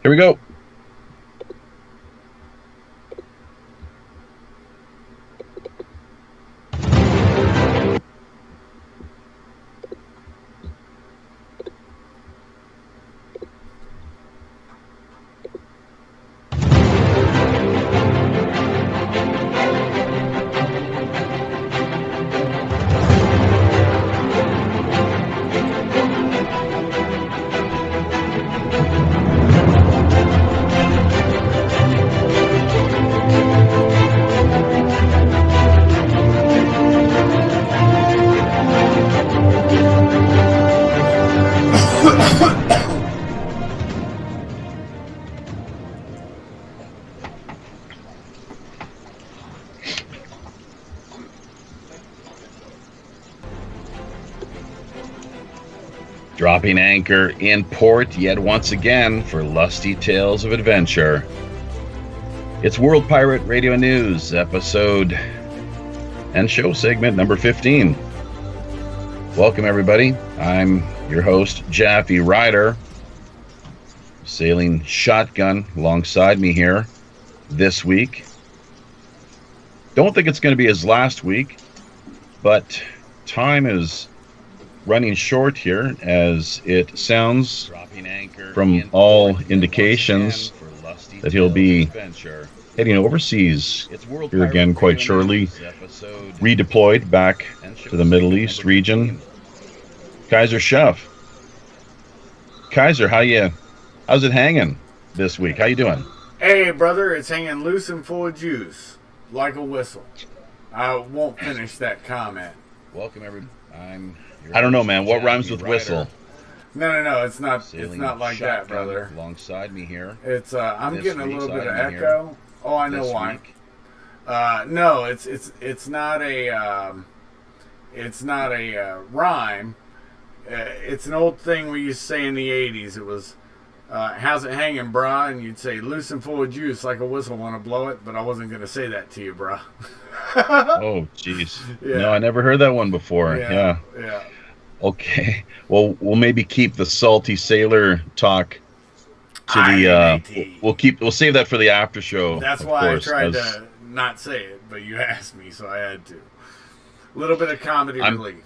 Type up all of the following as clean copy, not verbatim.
Here we go. Dropping anchor in port yet once again for lusty tales of adventure. It's World Pirate Radio News, episode and show segment number 15. Welcome, everybody. I'm your host, Jaffe Ryder, sailing shotgun alongside me here this week. Don't think it's going to be as last week, but time is running short here, as it sounds from all indications that he'll be heading overseas here again quite shortly, redeployed back to the Middle East region. Kaiser Chef. Kaiser, how's it hanging this week? How you doing? Hey, brother, it's hanging loose and full of juice, like a whistle. I won't finish that comment. Welcome, everybody. I don't know, man. What rhymes with whistle? No. It's not like that, brother. Alongside me here. It's I'm getting a little bit of echo. Oh, I know why. No, it's not a rhyme. It's an old thing we used to say in the '80s. It was, "How's it hanging, brah?" And you'd say, "Loose and full of juice, like a whistle. Want to blow it?" But I wasn't going to say that to you, brah. Oh, jeez. Yeah. No, I never heard that one before. Yeah. Okay. Well, we'll maybe keep the salty sailor talk to the. We'll save that for the after show. That's why I tried to not say it, but you asked me, so I had to. A little bit of comedy relief.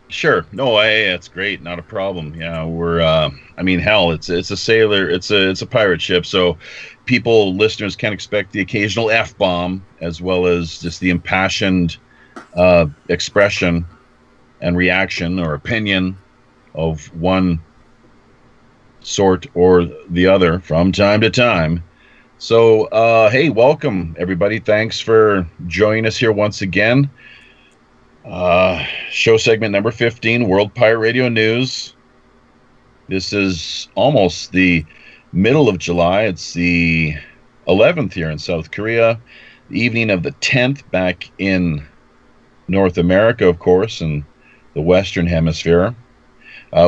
Sure. No, it's great. Not a problem. Yeah, we're. I mean, hell, it's a sailor. It's a pirate ship. So, listeners can expect the occasional F-bomb, as well as just the impassioned expression and reaction or opinion of one sort or the other from time to time. So, hey, welcome everybody. Thanks for joining us here once again. Show segment number 15, World Pirate Radio News. This is almost the middle of July. It's the 11th here in South Korea, the evening of the 10th back in North America, of course, and the Western Hemisphere.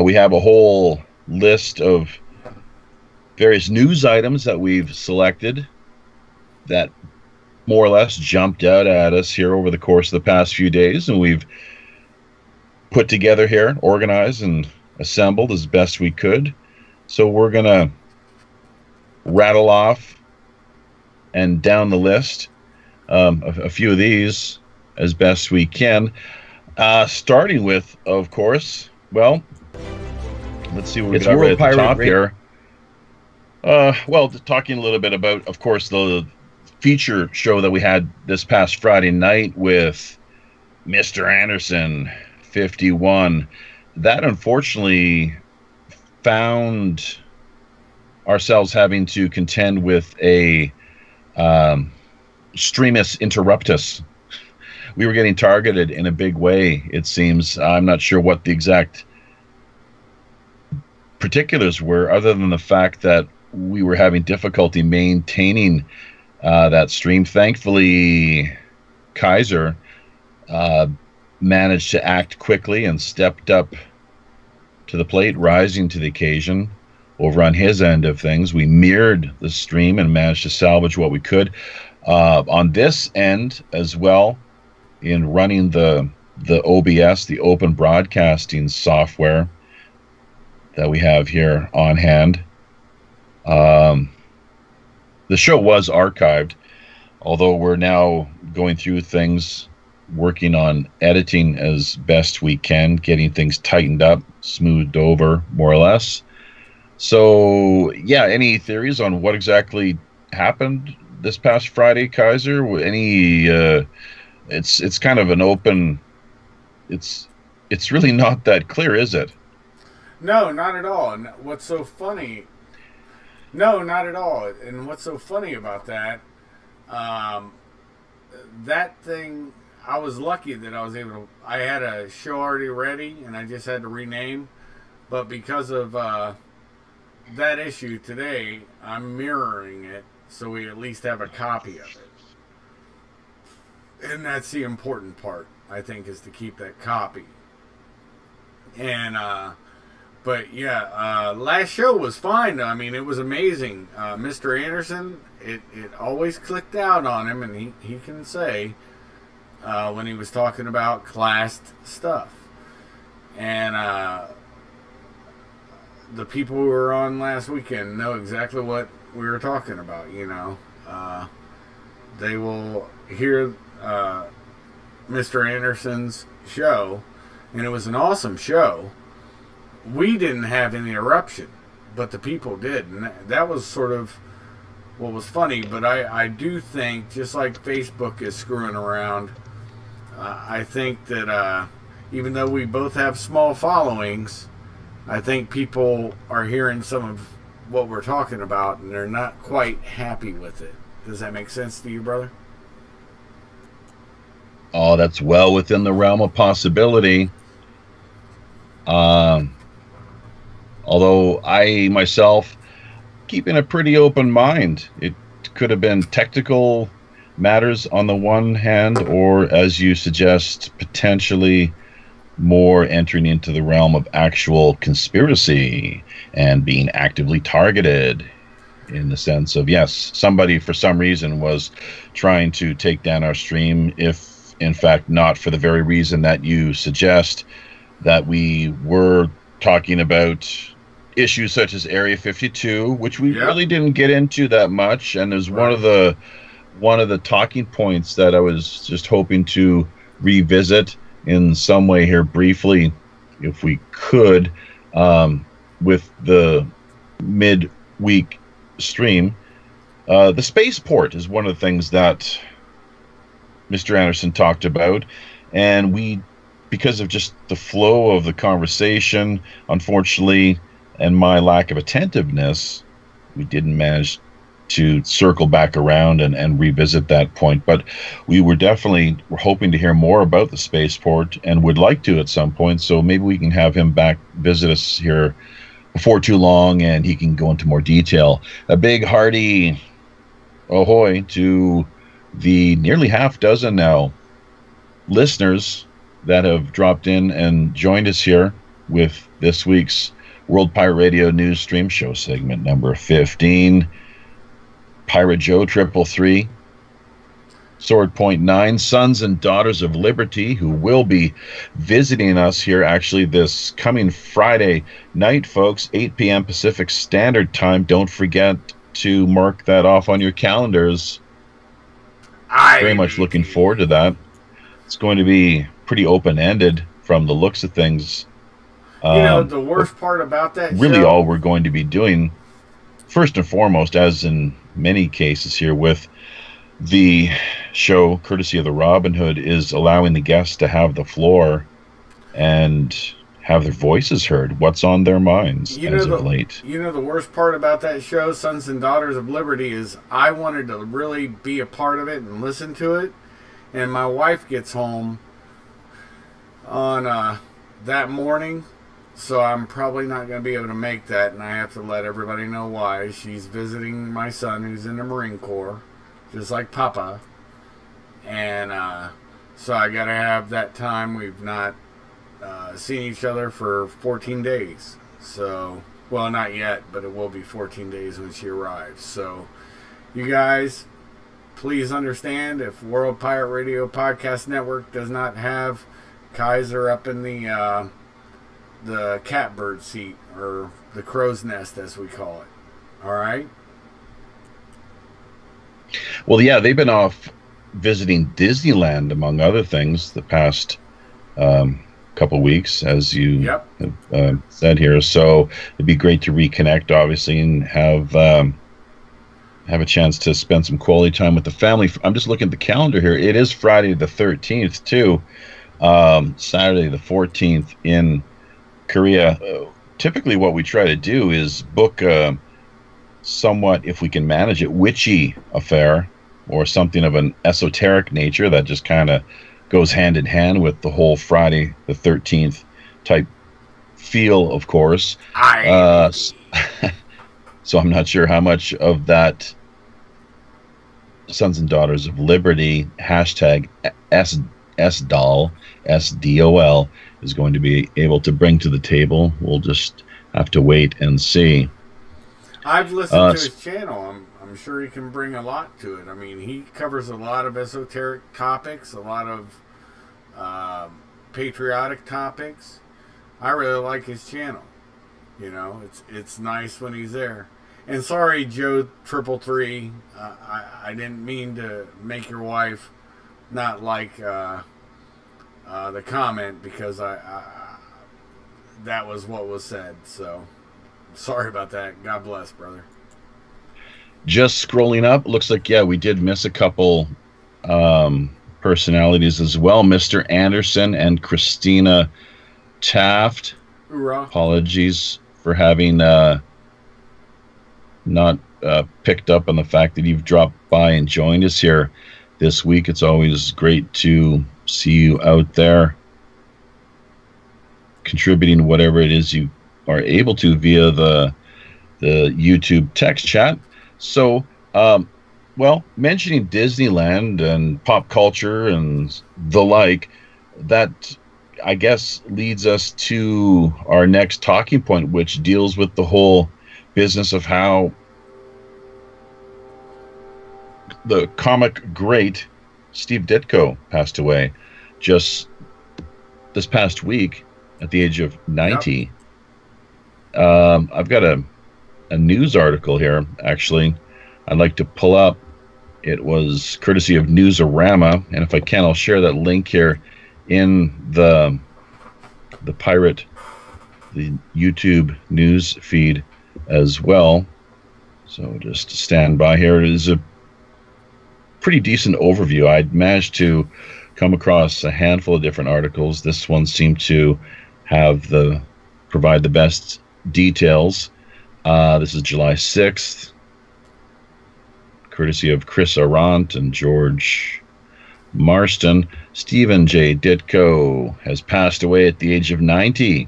We have a whole list of various news items that we've selected that more or less jumped out at us here over the course of the past few days, and we've put together here, organized and assembled as best we could. So we're going to rattle off and down the list a few of these as best we can. Starting with, of course, well, let's see what we got right at the top here. Well, talking a little bit about, of course, the feature show that we had this past Friday night with Mr. Anderson 51. That unfortunately found ourselves having to contend with a streamus interruptus. We were getting targeted in a big way, it seems. I'm not sure what the exact particulars were, other than the fact that we were having difficulty maintaining that stream. Thankfully, Kaiser managed to act quickly and stepped up to the plate, rising to the occasion. Over on his end of things, we mirrored the stream and managed to salvage what we could. On this end as well, in running the OBS, the open broadcasting software that we have here on hand, Um, the show was archived, although we're now going through things, working on editing as best we can, getting things tightened up, smoothed over, more or less. So, yeah, any theories on what exactly happened this past Friday, Kaiser? Any? It's kind of an open. It's it's really not that clear, is it? No, not at all. And what's so funny? No, not at all. And what's so funny about that? Um, that thing, I was lucky that I was able to. I had a show already ready, and I just had to rename. But because of that issue today, I'm mirroring it so we at least have a copy of it. And that's the important part, I think, is to keep that copy. And but yeah, last show was fine. I mean, it was amazing. Mr. Anderson, it always clicked out on him, and he can say when he was talking about classed stuff. And the people who were on last weekend know exactly what we were talking about. You know, they will hear Mr. Anderson's show, and it was an awesome show. We didn't have any eruption, but the people did, and that was sort of what was funny. But I do think, just like Facebook is screwing around, I think that even though we both have small followings, I think people are hearing some of what we're talking about, and they're not quite happy with it. Does that make sense to you, brother? Oh, that's well within the realm of possibility. Although I myself keeping a pretty open mind. It could have been technical matters on the one hand, or as you suggest, potentially more entering into the realm of actual conspiracy and being actively targeted, in the sense of, yes, somebody for some reason was trying to take down our stream, if in fact not for the very reason that you suggest, that we were talking about issues such as Area 52, which we really didn't get into that much, and is one of the talking points that I was just hoping to revisit in some way here briefly, if we could, with the mid-week stream. The spaceport is one of the things that Mr. Anderson talked about, and we, because of just the flow of the conversation, unfortunately, and my lack of attentiveness, we didn't manage to circle back around and revisit that point. But we were hoping to hear more about the spaceport, and would like to at some point, so maybe we can have him back visit us here before too long, and he can go into more detail. A big hearty ahoy to the nearly half dozen now listeners that have dropped in and joined us here with this week's World Pirate Radio News Stream Show segment number 15. Pirate Joe 333, swordpoint9, Sons and Daughters of Liberty, who will be visiting us here actually this coming Friday night, folks, 8 p.m. Pacific Standard Time. Don't forget to mark that off on your calendars. Very much looking forward to that. It's going to be pretty open-ended from the looks of things. You know, the worst part about that really show, all we're going to be doing, first and foremost, as in many cases here with the show, courtesy of the Robin Hood, is allowing the guests to have the floor and have their voices heard. What's on their minds as of late. You know, the worst part about that show, Sons and Daughters of Liberty, is I wanted to really be a part of it and listen to it, and my wife gets home on that morning, so I'm probably not going to be able to make that, and I have to let everybody know why. She's visiting my son, who's in the Marine Corps, just like Papa, and so I got to have that time. We've not seen each other for 14 days, so, well, not yet, but it will be 14 days when she arrives. So you guys, please understand, if World Pirate Radio Podcast Network does not have Kaiser up in the catbird seat, or the crow's nest as we call it. All right. Well, yeah, they've been off visiting Disneyland, among other things, the past couple weeks, as you Yep. have said here. So it'd be great to reconnect, obviously, and have a chance to spend some quality time with the family. I'm just looking at the calendar here. It is Friday the 13th, too. Saturday the 14th in Korea. Typically, what we try to do is book somewhat, if we can manage it, witchy affair or something of an esoteric nature that just kind of goes hand in hand with the whole Friday the 13th type feel, of course. So I'm not sure how much of that Sons and Daughters of Liberty hashtag SDOL, SDOL, is going to be able to bring to the table. We'll just have to wait and see. I've listened to his channel. I'm sure he can bring a lot to it. I mean, he covers a lot of esoteric topics, a lot of patriotic topics. I really like his channel. You know, it's nice when he's there. And sorry, Joe 333, I didn't mean to make your wife not like the comment, because that was what was said. So sorry about that. God bless, brother. Just scrolling up, looks like, yeah, we did miss a couple personalities as well. Mr. Anderson and Christina Taft. Hoorah. Apologies for having not picked up on the fact that you've dropped by and joined us here this week. It's always great to see you out there contributing whatever it is you are able to via the YouTube text chat. So, well, mentioning Disneyland and pop culture and the like, that I guess leads us to our next talking point, which deals with the whole business of how the comic great Steve Ditko passed away just this past week at the age of 90. Yep. I've got a news article here, actually, I'd like to pull up. It was courtesy of Newsarama, and if I can, I'll share that link here in the pirate, the YouTube news feed as well. So just stand by here. It is a pretty decent overview. I'd managed to come across a handful of different articles. This one seemed to provide the best details. This is July 6th, courtesy of Chris Arant and George Marston. Stephen J. Ditko has passed away at the age of 90.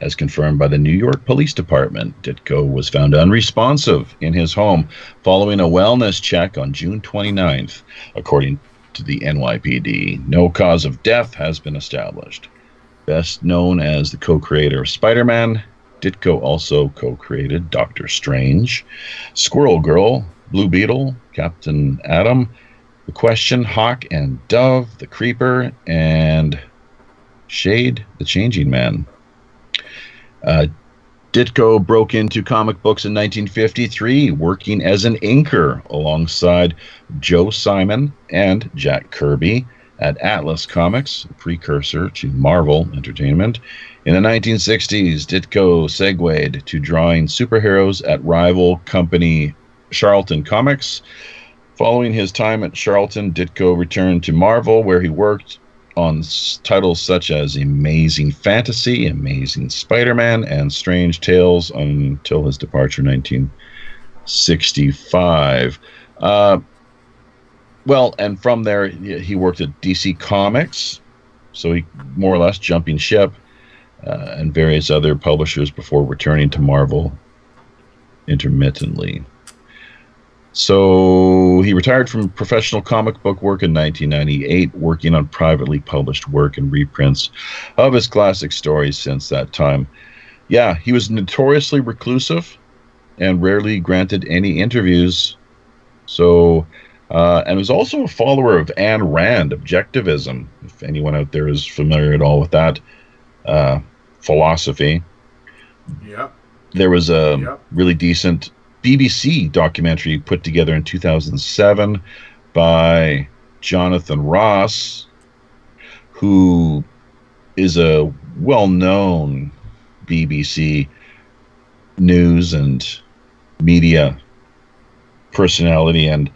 As confirmed by the New York Police Department, Ditko was found unresponsive in his home following a wellness check on June 29th, according to the NYPD. No cause of death has been established. Best known as the co-creator of Spider-Man, Ditko also co-created Doctor Strange, Squirrel Girl, Blue Beetle, Captain Atom, The Question, Hawk and Dove, The Creeper, and Shade, the Changing Man. Ditko broke into comic books in 1953, working as an inker alongside Joe Simon and Jack Kirby at Atlas Comics, a precursor to Marvel Entertainment. In the 1960s, Ditko segued to drawing superheroes at rival company Charlton Comics. Following his time at Charlton, Ditko returned to Marvel, where he worked on titles such as Amazing Fantasy, Amazing Spider-Man, and Strange Tales until his departure in 1965. Well, and from there, he worked at DC Comics, so he more or less jumping ship, and various other publishers before returning to Marvel intermittently. So he retired from professional comic book work in 1998, working on privately published work and reprints of his classic stories since that time. Yeah, he was notoriously reclusive and rarely granted any interviews. So, and was also a follower of Ayn Rand, objectivism, if anyone out there is familiar at all with that philosophy. Yep. There was a really decent BBC documentary put together in 2007 by Jonathan Ross, who is a well-known BBC news and media personality and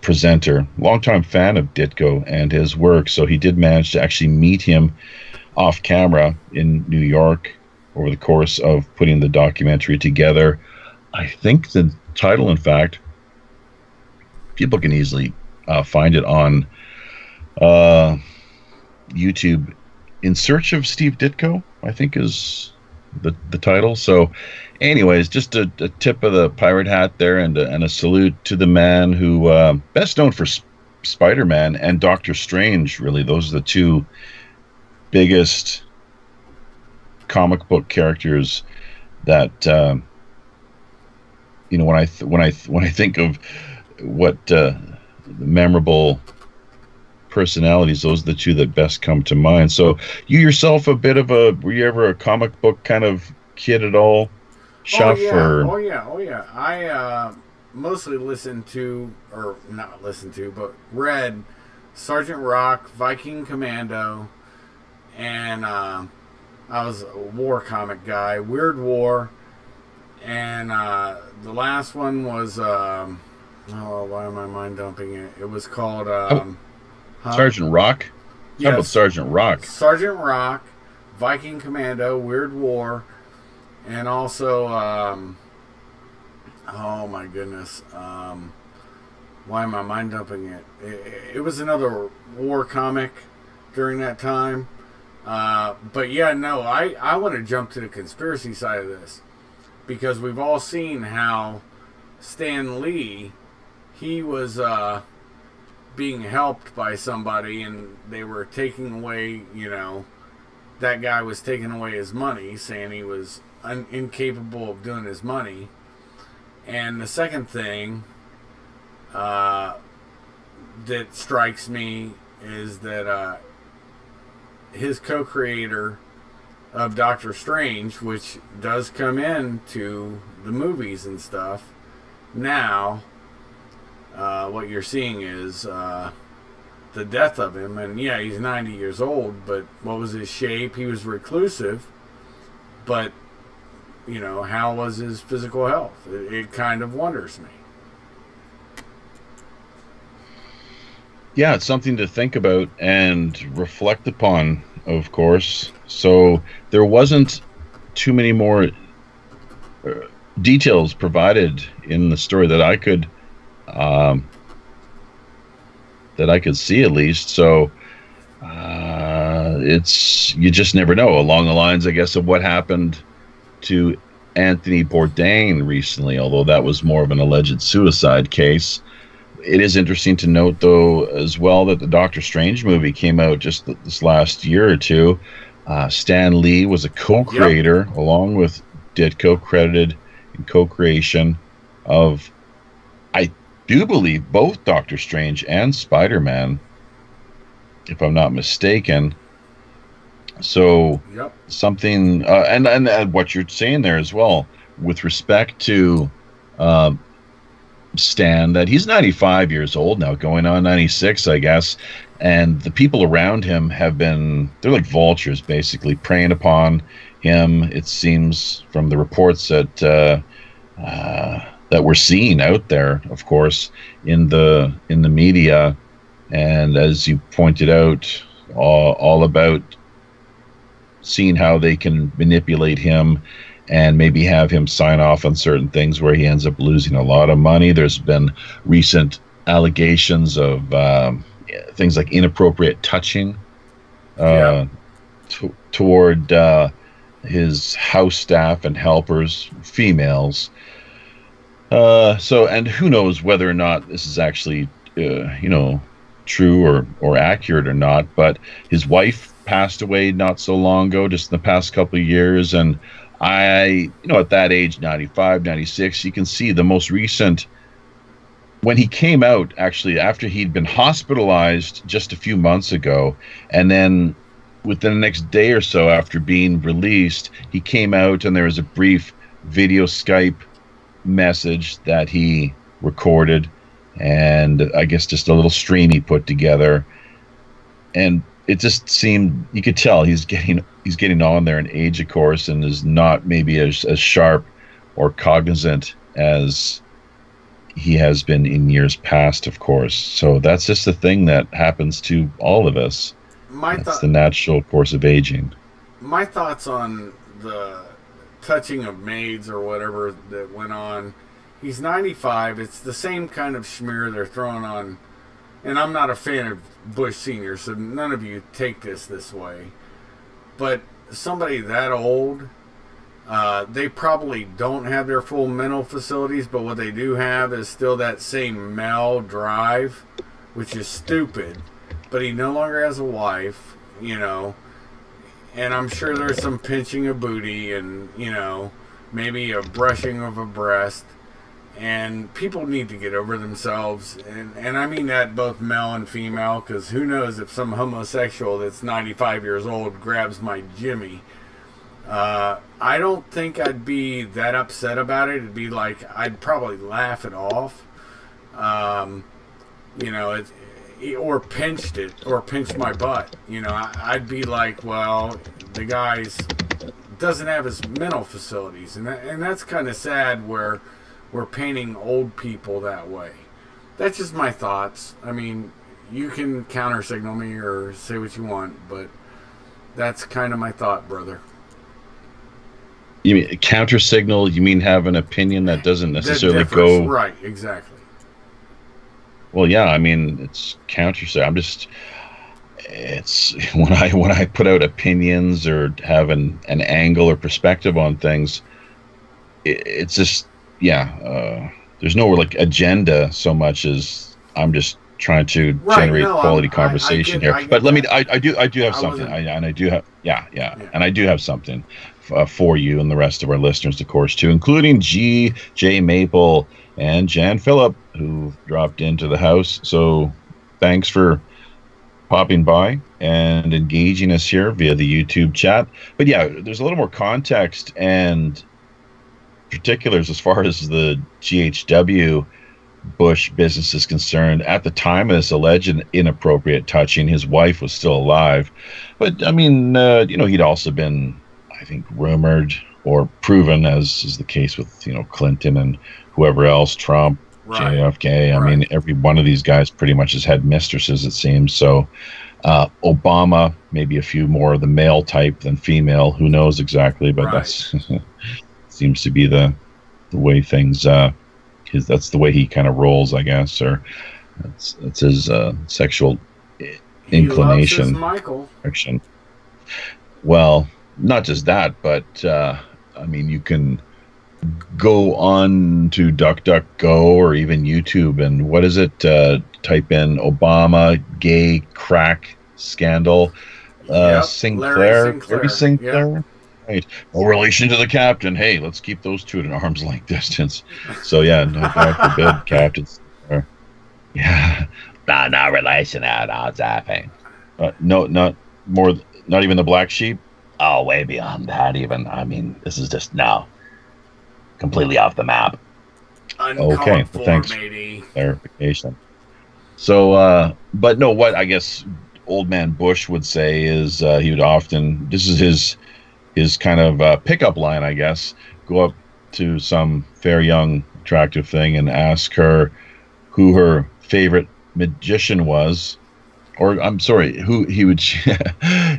presenter, longtime fan of Ditko and his work. So he did manage to actually meet him off camera in New York over the course of putting the documentary together. I think the title, in fact, people can easily find it on YouTube. In Search of Steve Ditko, I think is the title. So anyways, just a tip of the pirate hat there, and a salute to the man who best known for Spider-Man and Doctor Strange. Really, those are the two biggest comic book characters that when I think of what memorable personalities, those are the two that best come to mind. So you yourself, were you ever a comic book kind of kid at all? Oh yeah. I mostly read Sergeant Rock, Viking Commando, and I was a war comic guy, Weird War, and the last one was why am I mind dumping it? It was called Sergeant Rock? Yes. How about Sergeant Rock? Sergeant Rock, Viking Commando, Weird War, and also, oh my goodness, why am I mind dumping it? It was another war comic during that time. But yeah, no, I want to jump to the conspiracy side of this, because we've all seen how Stan Lee, he was being helped by somebody, and they were taking away, that guy was taking away his money, saying he was incapable of doing his money. And the second thing that strikes me is that his co-creator of Doctor Strange, which does come into the movies and stuff, now what you're seeing is the death of him. And yeah, he's 90 years old, but what was his shape? He was reclusive, but how was his physical health? It kind of wonders me. Yeah, it's something to think about and reflect upon, of course. So there wasn't too many more details provided in the story that I could see, at least. So you just never know. Along the lines, I guess, of what happened to Anthony Bourdain recently, although that was more of an alleged suicide case. It is interesting to note, though, as well, that the Doctor Strange movie came out just this last year or two. Stan Lee was a co-creator, yep, along with Ditko, credited in co-creation of, I do believe, both Doctor Strange and Spider-Man, if I'm not mistaken. So, yep, something, and what you're saying there as well, with respect to Stan, that he's 95 years old now, going on 96, I guess, and the people around him they're like vultures, basically, preying upon him. It seems from the reports that we're seeing out there, of course, in the media, and as you pointed out, all about seeing how they can manipulate him and maybe have him sign off on certain things where he ends up losing a lot of money. There's been recent allegations of things like inappropriate touching toward his house staff and helpers, females. And who knows whether or not this is actually, true or accurate or not, but his wife passed away not so long ago, just in the past couple of years, and at that age, 95, 96, you can see the most recent, when he came out, actually, after he'd been hospitalized just a few months ago, and then within the next day or so after being released, he came out, and there was a brief video Skype message that he recorded, and I guess just a little stream he put together, and it just seemed, you could tell he's getting on there in age, of course, and is not maybe as sharp or cognizant as he has been in years past, of course. So that's just the thing that happens to all of us. That's the natural course of aging. My thoughts on the touching of maids or whatever that went on. He's 95. It's the same kind of schmear they're throwing on. And I'm not a fan of Bush Sr., so none of you take this way. But somebody that old, they probably don't have their full mental facilities, but what they do have is still that same male drive, which is stupid. But he no longer has a wife, you know, and I'm sure there's some pinching of booty and, you know, maybe a brushing of a breast. And people need to get over themselves, and I mean that both male and female, because who knows if some homosexual that's 95 years old grabs my Jimmy. I don't think I'd be that upset about it. It'd be like, I'd probably laugh it off. You know, or pinched my butt. You know, I'd be like, well, the guy's doesn't have his mental facilities, and that's kind of sad where we're painting old people that way. That's just my thoughts. I mean, you can counter signal me or say what you want, but that's kind of my thought, brother. You mean counter signal? You mean have an opinion that doesn't necessarily go right? Exactly. Well, yeah. I mean, it's counter signal. It's when I put out opinions or have an angle or perspective on things. It's just. Yeah, there's no like agenda so much as I'm just trying to generate quality conversation here. But let me, I do have something, and I do have something for you and the rest of our listeners, of course, too, including J Maple and Jan Phillip, who dropped into the house. So thanks for popping by and engaging us here via the YouTube chat. But yeah, there's a little more context and particulars as far as the GHW Bush business is concerned. At the time of this alleged inappropriate touching, his wife was still alive, but I mean, you know, he'd also been, I think, rumored or proven, as is the case with, you know, Clinton and whoever else, Trump, JFK. I mean, every one of these guys pretty much has had mistresses, it seems. So Obama, maybe a few more of the male type than female, who knows exactly, but that's seems to be the way things that's the way he kind of rolls, I guess, or that's his sexual inclination. He loves his Michael. Well, not just that, but I mean, you can go on to DuckDuckGo or even YouTube, and what is it? Type in Obama gay crack scandal. Sinclair. Larry Sinclair. Yep. Right. No relation to the captain. Hey, let's keep those two at an arm's length distance. So yeah, no, God forbid, captains. Yeah, no relation at all. Exactly. No, not more. Not even the black sheep. Oh, way beyond that. Even. I mean, this is just completely off the map. Okay, well, thanks for clarification. So, but no, what I guess old man Bush would say is he would often. This is his kind of pickup line, I guess, go up to some fair young attractive thing and ask her who her favorite magician was, or I'm sorry, who he would,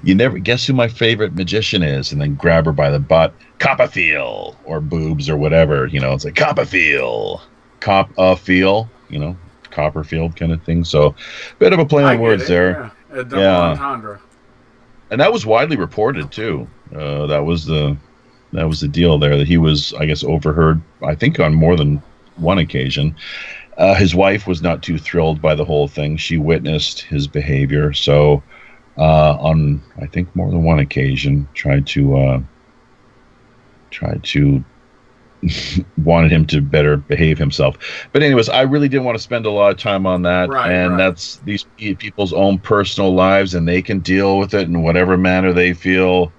you never guess who my favorite magician is, and then grab her by the butt, Copperfield, or boobs, or whatever, you know, it's like Copperfield, you know, Copperfield kind of thing. So bit of a play on words there. A double entendre. And that was widely reported too. That was the deal there, that he was, I guess, overheard, I think, on more than one occasion. His wife was not too thrilled by the whole thing. She witnessed his behavior, so on, I think, more than one occasion, tried to wanted him to better behave himself. But anyways, I really didn't want to spend a lot of time on that. That's these people's own personal lives, and they can deal with it in whatever manner they feel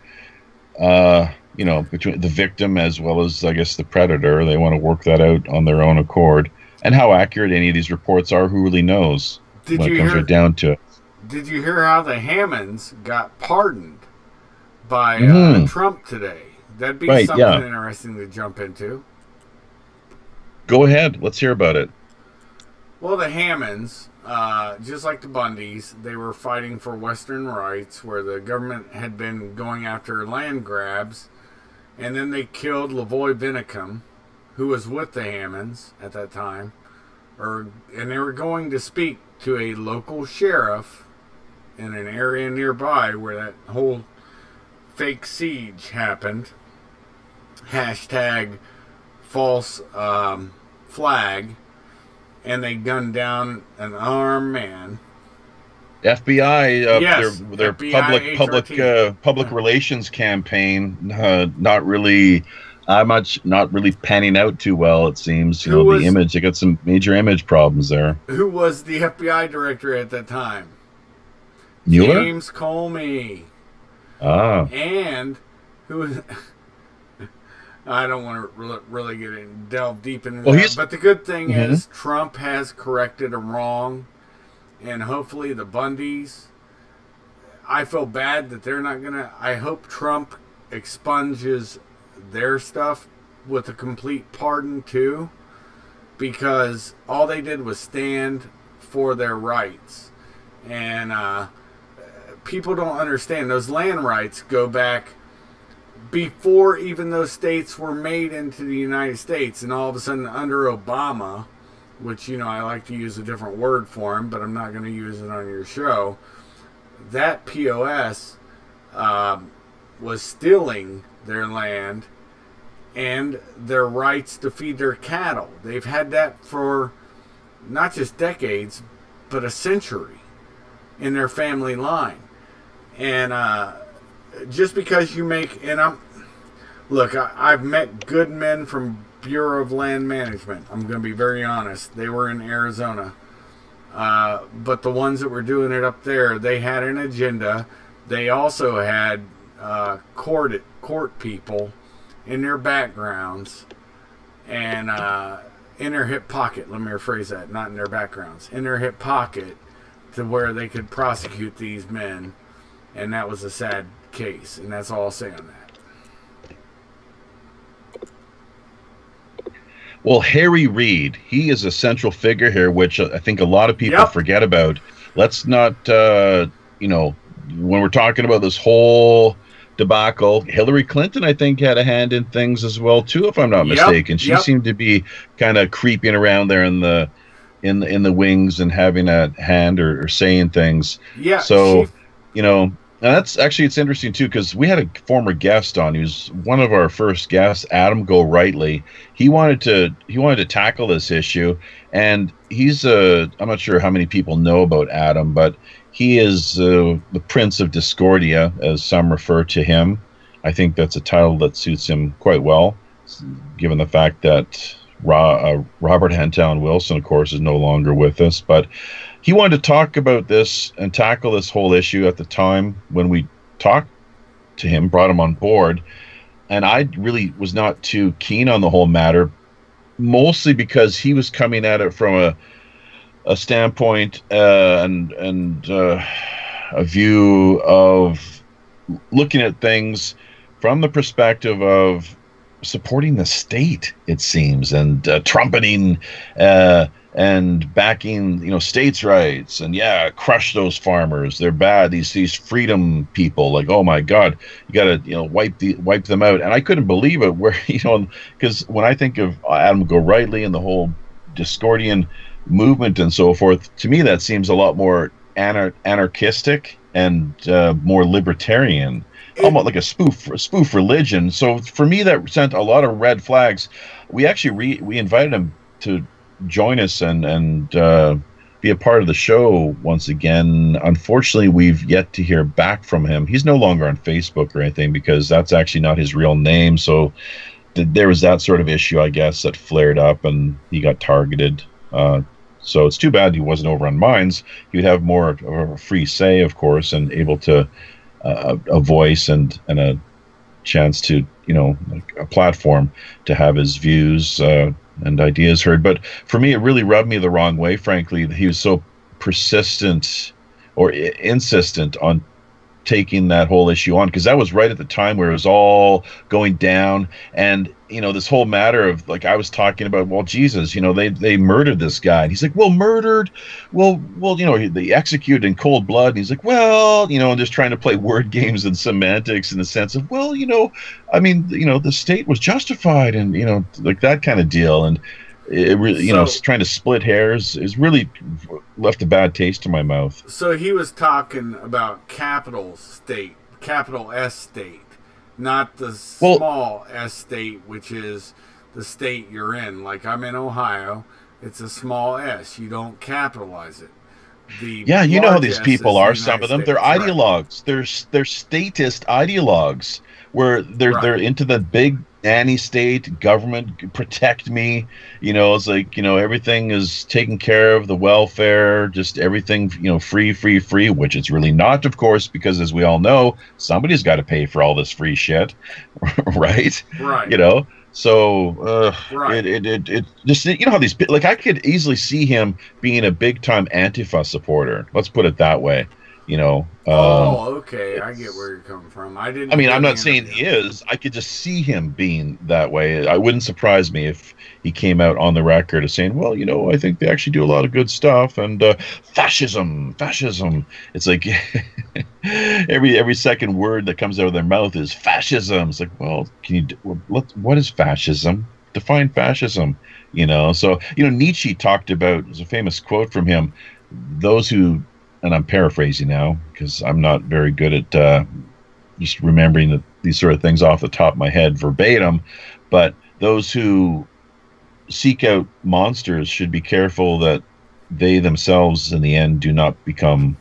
between the victim as well as, I guess, the predator. They want to work that out on their own accord. And how accurate any of these reports are, who really knows when it comes right down to it. Did you hear how the Hammonds got pardoned by Trump today? That'd be something interesting to jump into. Go ahead. Let's hear about it. Well, the Hammonds, just like the Bundys, they were fighting for Western rights, where the government had been going after land grabs, and then they killed Lavoy Vinicum, who was with the Hammonds at that time, and they were going to speak to a local sheriff in an area nearby where that whole fake siege happened. Hashtag false flag. And they gunned down an armed man. FBI, yes, their FBI, public relations campaign, not really panning out too well. It seems, the image. They got some major image problems there. Who was the FBI director at that time? Mueller? James Comey. Ah. And who was? I don't want to really delve deep into that. But the good thing is Trump has corrected a wrong, and hopefully the Bundys. I feel bad that they're not gonna. I hope Trump expunges their stuff with a complete pardon too, because all they did was stand for their rights, and people don't understand those land rights go back before even those states were made into the United States. And all of a sudden under Obama, which, I like to use a different word for him, but I'm not going to use it on your show, that POS was stealing their land and their rights to feed their cattle. They've had that for not just decades, but a century in their family line. And just because you make, I've met good men from Bureau of Land Management. I'm going to be very honest. They were in Arizona. But the ones that were doing it up there, they had an agenda. They also had court people in their backgrounds and in their hip pocket. Let me rephrase that. Not in their backgrounds. In their hip pocket to where they could prosecute these men. And that was a sad case, and that's all I'll say on that. Well, Harry Reid, he is a central figure here, which I think a lot of people forget about. Let's not, when we're talking about this whole debacle, Hillary Clinton, I think, had a hand in things as well, too, if I'm not mistaken. She seemed to be kind of creeping around there in the wings and having a hand or saying things. Yeah. So, and that's actually, it's interesting too, because we had a former guest on. He was one of our first guests, Adam Go Rightly. He wanted to tackle this issue, and he's I'm not sure how many people know about Adam, but he is the Prince of Discordia, as some refer to him. I think that's a title that suits him quite well, given the fact that Robert Hentown Wilson, of course, is no longer with us, but he wanted to talk about this and tackle this whole issue at the time when we talked to him, brought him on board. And I really was not too keen on the whole matter, mostly because he was coming at it from a standpoint and a view of looking at things from the perspective of supporting the state, it seems, and trumpeting and backing, states' rights, and crush those farmers. They're bad. These freedom people, like, oh my God, you got to wipe them out. And I couldn't believe it. Where because when I think of Adam Go Rightly and the whole Discordian movement and so forth, to me that seems a lot more anarchistic and more libertarian. Almost like a spoof religion. So for me, that sent a lot of red flags. We actually we invited him to join us and be a part of the show once again. Unfortunately, we've yet to hear back from him. He's no longer on Facebook or anything because that's actually not his real name. So there was that sort of issue, I guess, that flared up and he got targeted. So it's too bad he wasn't over on Minds. He would have more of a free say, of course, and able to a voice and a chance to, like a platform to have his views and ideas heard. But for me, it really rubbed me the wrong way, frankly, that he was so persistent or insistent on taking that whole issue on, because that was right at the time where it was all going down. And this whole matter of, like, I was talking about, well, Jesus, they murdered this guy, and he's like, well, murdered, well, they executed in cold blood. And he's like, well, and just trying to play word games and semantics in the sense of, well, I mean, the state was justified, and like that kind of deal. And it really, trying to split hairs is really left a bad taste in my mouth. So he was talking about capital state, capital S state, not the small S state, which is the state you're in. Like, I'm in Ohio. It's a small S. You don't capitalize it. Yeah, you know how these people are. Some of them, they're ideologues. They're statist ideologues, where they're into the big nanny state, government, protect me. It's like, everything is taken care of, the welfare, just everything, free, which it's really not, of course, because as we all know, somebody's got to pay for all this free shit, right? Right. So right. It just, how these, like, I could easily see him being a big time Antifa supporter. Let's put it that way. Okay, I get where you're coming from. I mean, I'm not saying he is. I could just see him being that way. It wouldn't surprise me if he came out on the record as saying, well, I think they actually do a lot of good stuff, and fascism. It's like every second word that comes out of their mouth is fascism. It's like, well, what is fascism? Define fascism. So Nietzsche talked about, there's a famous quote from him, those who, and I'm paraphrasing now because I'm not very good at just remembering these sort of things off the top of my head verbatim, but those who seek out monsters should be careful that they themselves in the end do not become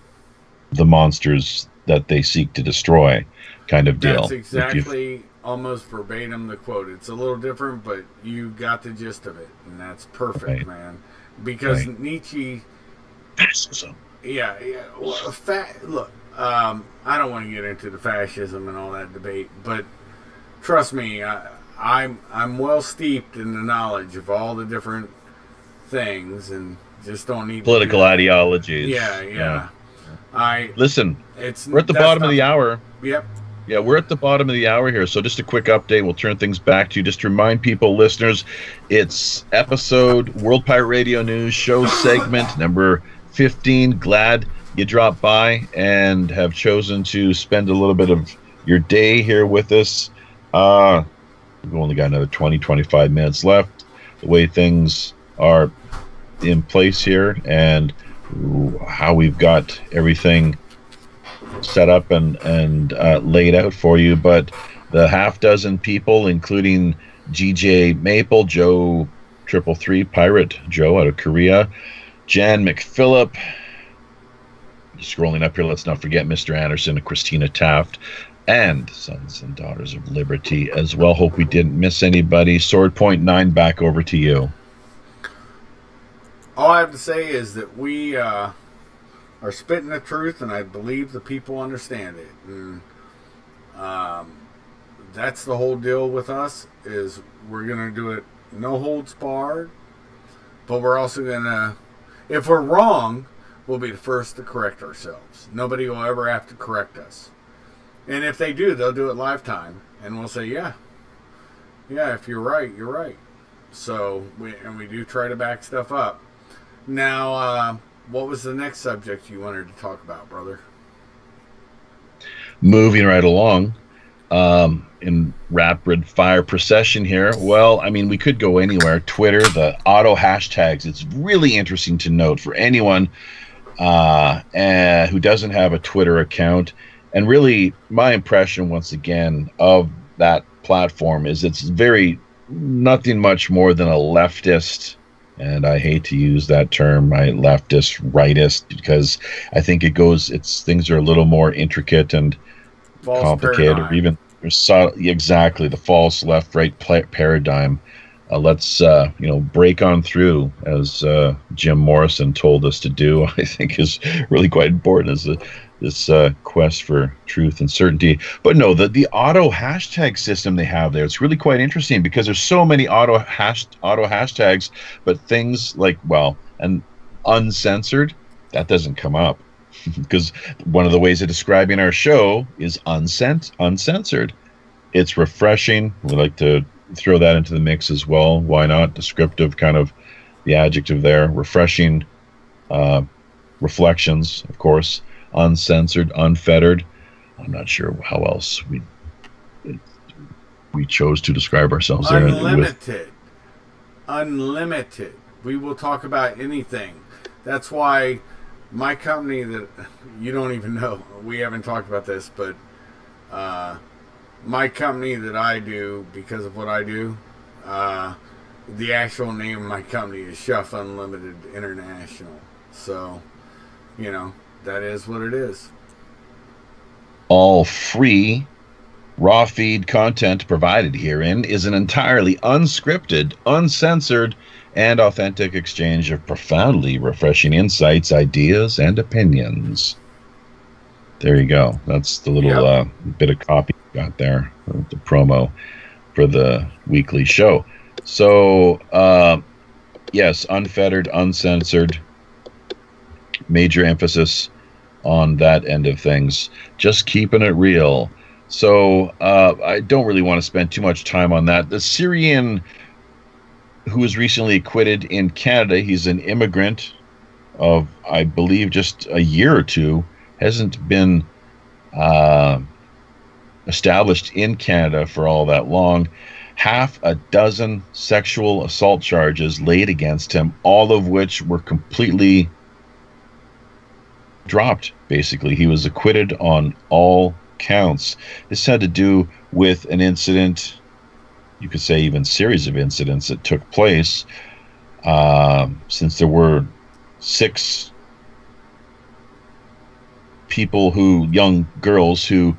the monsters that they seek to destroy, kind of deal. That's exactly almost verbatim the quote. It's a little different, but you got the gist of it, and that's perfect, right, man. Because Nietzsche... Fascism. Yeah. Well, look, I don't want to get into the fascism and all that debate, but trust me, I'm well steeped in the knowledge of all the different things, and just don't need political ideologies. Yeah. Listen. We're at the bottom of the hour. Yep. Yeah, we're at the bottom of the hour here. So just a quick update. We'll turn things back to you. Just to remind people, listeners, it's episode World Pirate Radio News show segment number 15. Glad you dropped by and have chosen to spend a little bit of your day here with us. We've only got another 20-25 minutes left. The way things are in place here and how we've got everything set up and laid out for you. But the half dozen people, including GJ Maple, Joe 333, Pirate Joe out of Korea, Jan McPhillip, scrolling up here, let's not forget Mr. Anderson and Christina Taft, and Sons and Daughters of Liberty as well. Hope we didn't miss anybody. swordpoint9, back over to you. All I have to say is that we are spitting the truth, and I believe the people understand it. And that's the whole deal with us, is we're going to do it no holds barred, but we're also going to, if we're wrong, we'll be the first to correct ourselves. Nobody will ever have to correct us. And if they do, they'll do it lifetime, and we'll say, yeah, if you're right, you're right. So, we do try to back stuff up. Now, what was the next subject you wanted to talk about, brother? Moving right along, in rapid fire procession here. Well, I mean, we could go anywhere. Twitter, the auto hashtags. It's really interesting to note for anyone who doesn't have a Twitter account. And really, my impression, once again, of that platform is it's very nothing much more than a leftist, and I hate to use that term, leftist, rightist, because I think things are a little more intricate and false complicated, paradigm. or even exactly the false left-right paradigm. Let's break on through, as Jim Morrison told us to do. I think is really quite important. As this quest for truth and certainty. But no, the auto hashtag system they have there, it's really quite interesting because there's so many auto hashtags, but things like, well, and uncensored, that doesn't come up. Because one of the ways of describing our show is uncensored. It's refreshing. We like to throw that into the mix as well. Why not? Descriptive, kind of the adjective there. Refreshing reflections, of course. Uncensored, unfettered. I'm not sure how else we chose to describe ourselves there. Unlimited. We will talk about anything. That's why my company that you don't even know, we haven't talked about this, but my company that I do, because of what I do, the actual name of my company is Chef Unlimited International. So, that is what it is. All free raw feed content provided herein is an entirely unscripted, uncensored, and authentic exchange of profoundly refreshing insights, ideas, and opinions. There you go. That's the little bit of copy we got there, the promo for the weekly show. So, yes, unfettered, uncensored, major emphasis on that end of things. Just keeping it real. So, I don't really want to spend too much time on that. The Syrian who was recently acquitted in Canada, he's an immigrant of, I believe, just a year or two, hasn't been established in Canada for all that long. Half a dozen sexual assault charges laid against him, all of which were completely dropped, basically. He was acquitted on all counts. This had to do with an incident, you could say even series of incidents that took place, since there were 6 people young girls who,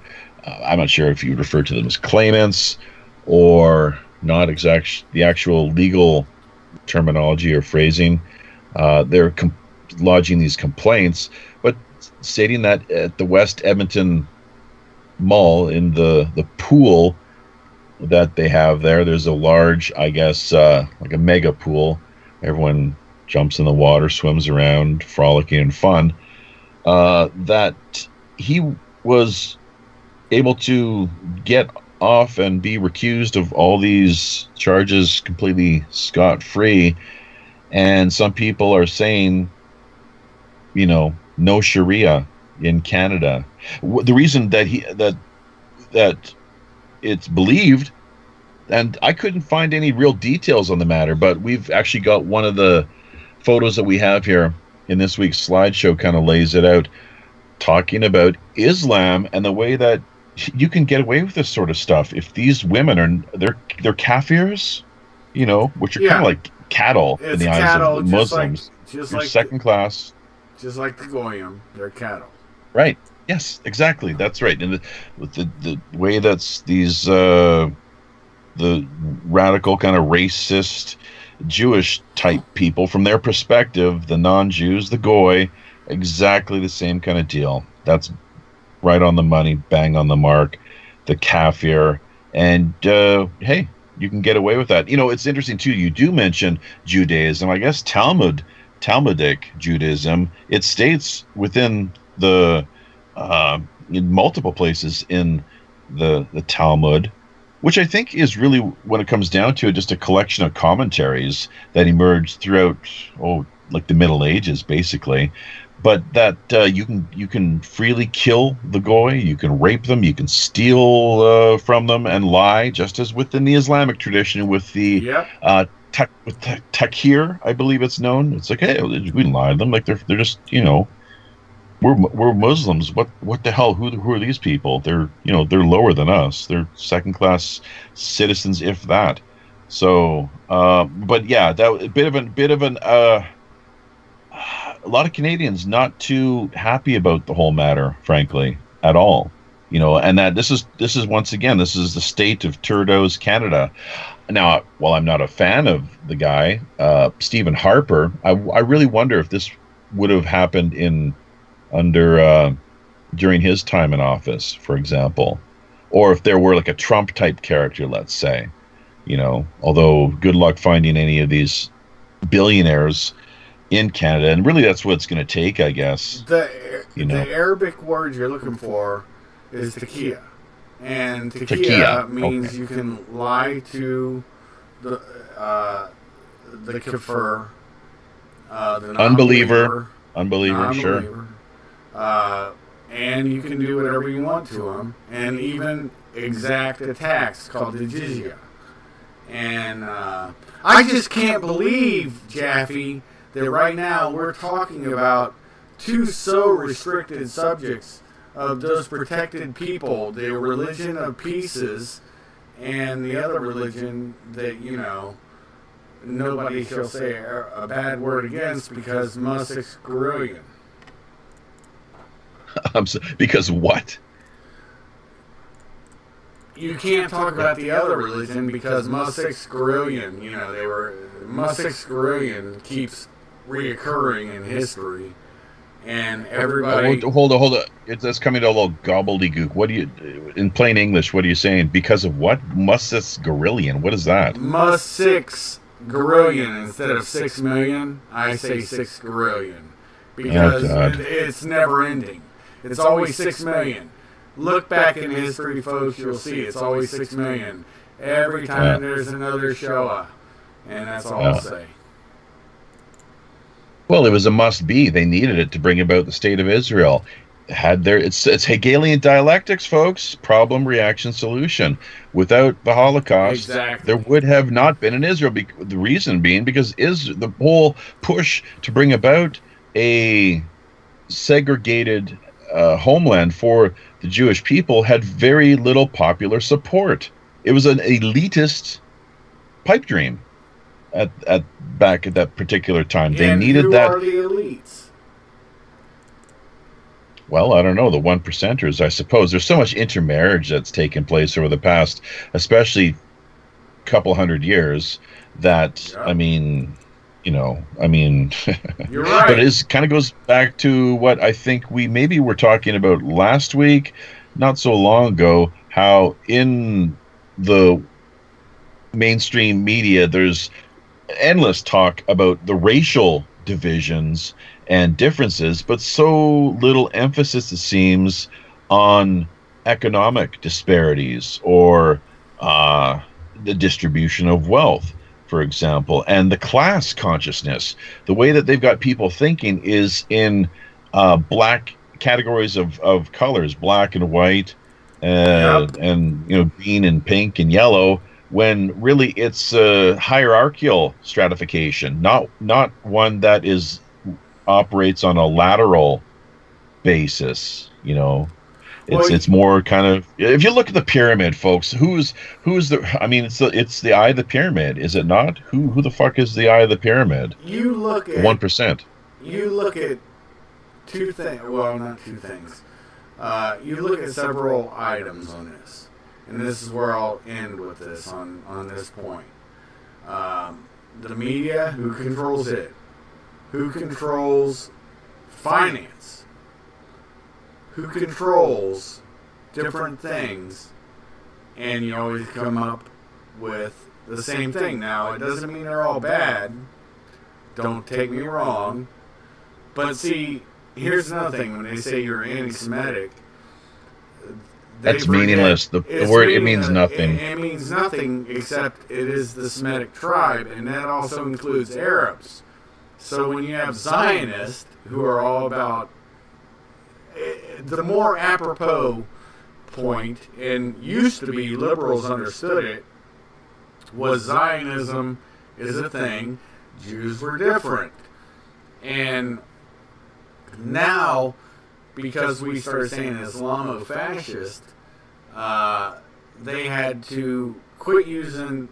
I'm not sure if you refer to them as claimants or not the actual legal terminology or phrasing. They're lodging these complaints, but stating that at the West Edmonton Mall, in the pool that they have there's a large, I guess, like a mega pool. Everyone jumps in the water, swims around, frolicking and fun. That he was able to get off and be recused of all these charges completely scot-free. And some people are saying, no Sharia in Canada. The reason that that it's believed, and I couldn't find any real details on the matter, but we've actually got one of the photos that we have here in this week's slideshow kind of lays it out, talking about Islam and the way that you can get away with this sort of stuff if these women they're kafirs, which are kind of like cattle in the eyes of Muslims. Just like second class. Just like the Goyim, they're cattle. Right. Yes, exactly. That's right. And with the way that's these the radical kind of racist Jewish type people, from their perspective, the non-Jews, the Goy, exactly the same kind of deal. That's right on the money, bang on the mark, the kafir. And hey, you can get away with that. It's interesting too. You do mention Judaism. I guess Talmudic Judaism. It states within the in multiple places in the Talmud, which I think is really, when it comes down to it, just a collection of commentaries that emerged throughout, like the Middle Ages, basically. But that you can freely kill the Goy, you can rape them, you can steal from them and lie, just as within the Islamic tradition with the takfir, I believe it's known. It's like, hey, we can lie to them, like they're just, we're Muslims. What the hell? Who are these people? They're they're lower than us. They're second class citizens, if that. So, but yeah, that bit of an a lot of Canadians not too happy about the whole matter, frankly, at all. And that this is once again, this is the state of Trudeau's Canada. Now, while I'm not a fan of the guy, Stephen Harper, I really wonder if this would have happened under during his time in office, for example, or if there were like a Trump type character, let's say, although good luck finding any of these billionaires in Canada, and really that's what it's going to take, I guess. The Arabic word you're looking for is takia, and takia means you can lie to the kafir, the unbeliever, sure, and you can do whatever you want to them, and even exact a tax called the jizya. And I just can't believe, Jaffe, that right now we're talking about two so restricted subjects of those protected people, the religion of pieces and the other religion that, nobody shall say a bad word against because Musik's Gurullian. Because what? You can't talk about the other religion because Musik's Gurullian, Musik's Gurullian keeps reoccurring in history, and everybody. Hold on. It's coming to a little gobbledygook. What do you, in plain English? What are you saying? Because of what? Musik's Gurullian. What is that? Musik's Gurullian instead of 6 million. I say 6 Gurullian because it's never ending. It's always 6 million. Look back in history, folks. You'll see it's always 6 million every time there's another Shoah, and that's all I'll say. Well, it was a must-be. They needed it to bring about the state of Israel. It's Hegelian dialectics, folks. Problem, reaction, solution. Without the Holocaust, there would have not been an Israel. The reason being because the whole push to bring about a segregated homeland for the Jewish people had very little popular support. It was an elitist pipe dream. Back at that particular time, they needed that. Who are the elites? Well, I don't know, the 1%ers, I suppose. There's so much intermarriage that's taken place over the past, especially couple hundred years, that You're right. But it kind of goes back to what I think we maybe were talking about last week, not so long ago, how in the mainstream media there's endless talk about the racial divisions and differences, but so little emphasis, it seems, on economic disparities or the distribution of wealth, for example, and the class consciousness. The way that they've got people thinking is in black categories of colors, black and white, and green and pink and yellow, when really it's a hierarchical stratification, not one that operates on a lateral basis. It's more kind of, if you look at the pyramid, folks, who's the, I mean, it's the eye of the pyramid, is it not? Who the fuck is the eye of the pyramid? You look at 1%. You look at two things. Well, not two things. You look at several items on this. And this is where I'll end with this on this point. The media, who controls it? Who controls finance? Who controls different things? And you always come up with the same thing. Now, it doesn't mean they're all bad. Don't take me wrong. But see, here's another thing. When they say you're anti-Semitic, that's meaningless. The word, it means nothing. It means nothing except it is the Semitic tribe, and that also includes Arabs. So when you have Zionists who are all about, the more apropos point, and used to be liberals understood it, was Zionism is a thing, Jews were different. And now, because we started saying Islamo-fascist, they had to quit using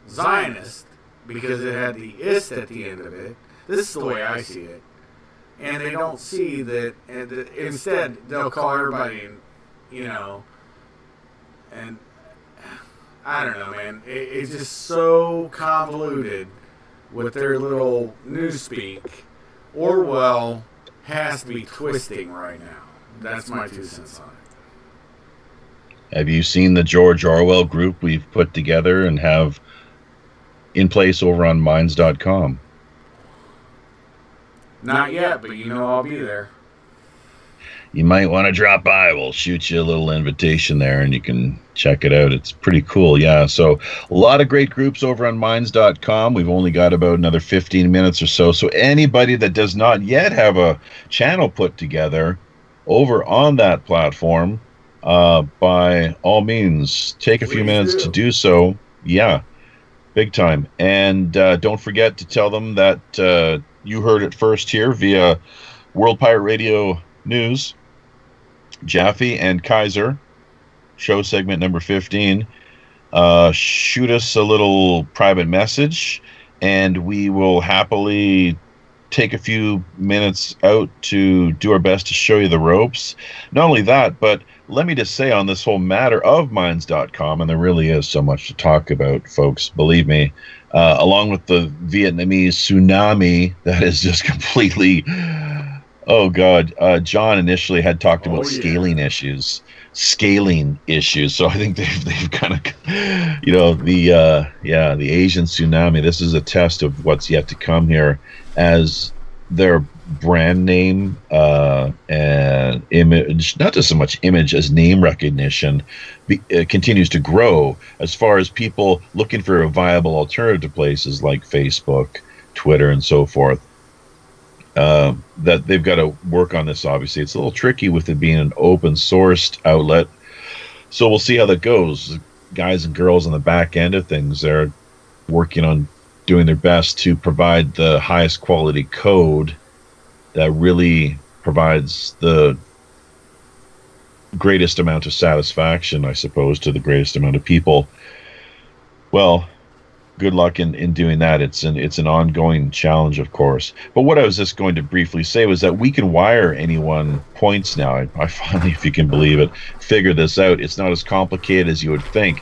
Zionist because it had the ist at the end of it. This is the way I see it. And they don't see that, and instead they'll call everybody, and I don't know, man. It's just so convoluted with their little newspeak. Orwell has to be twisting right now. That's my 2 cents on it. Have you seen the George Orwell group we've put together and have in place over on Minds.com? Not yet, but you know I'll be there. You might want to drop by. We'll shoot you a little invitation there and you can check it out. It's pretty cool. Yeah. So a lot of great groups over on Minds.com. We've only got about another 15 minutes or so. So anybody that does not yet have a channel put together over on that platform, by all means, take a few minutes to do so. Yeah, big time. And don't forget to tell them that you heard it first here via World Pirate Radio News. Jaffe and Kaiser, show segment number 15. Shoot us a little private message, and we will happily take a few minutes out to do our best to show you the ropes. Not only that, but let me just say on this whole matter of Minds.com, and there really is so much to talk about, folks, believe me, along with the Vietnamese tsunami that is just completely... Oh, God. John initially had talked about scaling issues. So I think they've kind of, you know, the Asian tsunami. This is a test of what's yet to come here as their brand name and image, not just so much image as name recognition, continues to grow as far as people looking for a viable alternative to places like Facebook, Twitter, and so forth. That they've got to work on this. Obviously, it's a little tricky with it being an open sourced outlet, so we'll see how that goes. Guys and girls on the back end of things are working on doing their best to provide the highest quality code that really provides the greatest amount of satisfaction, I suppose, to the greatest amount of people. Well, good luck in doing that. It's an ongoing challenge, of course. But what I was just going to briefly say was that we can wire anyone points now. I finally, if you can believe it, figured this out. It's not as complicated as you would think.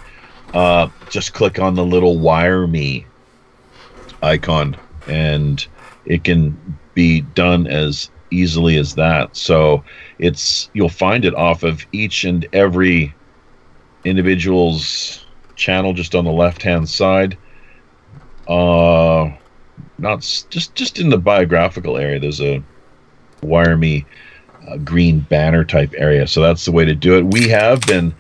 Just click on the little wire me icon, and it can be done as easily as that. So you'll find it off of each and every individual's channel just on the left-hand side. Not just in the biographical area, there's a wire me green banner type area. So that's the way to do it. We have been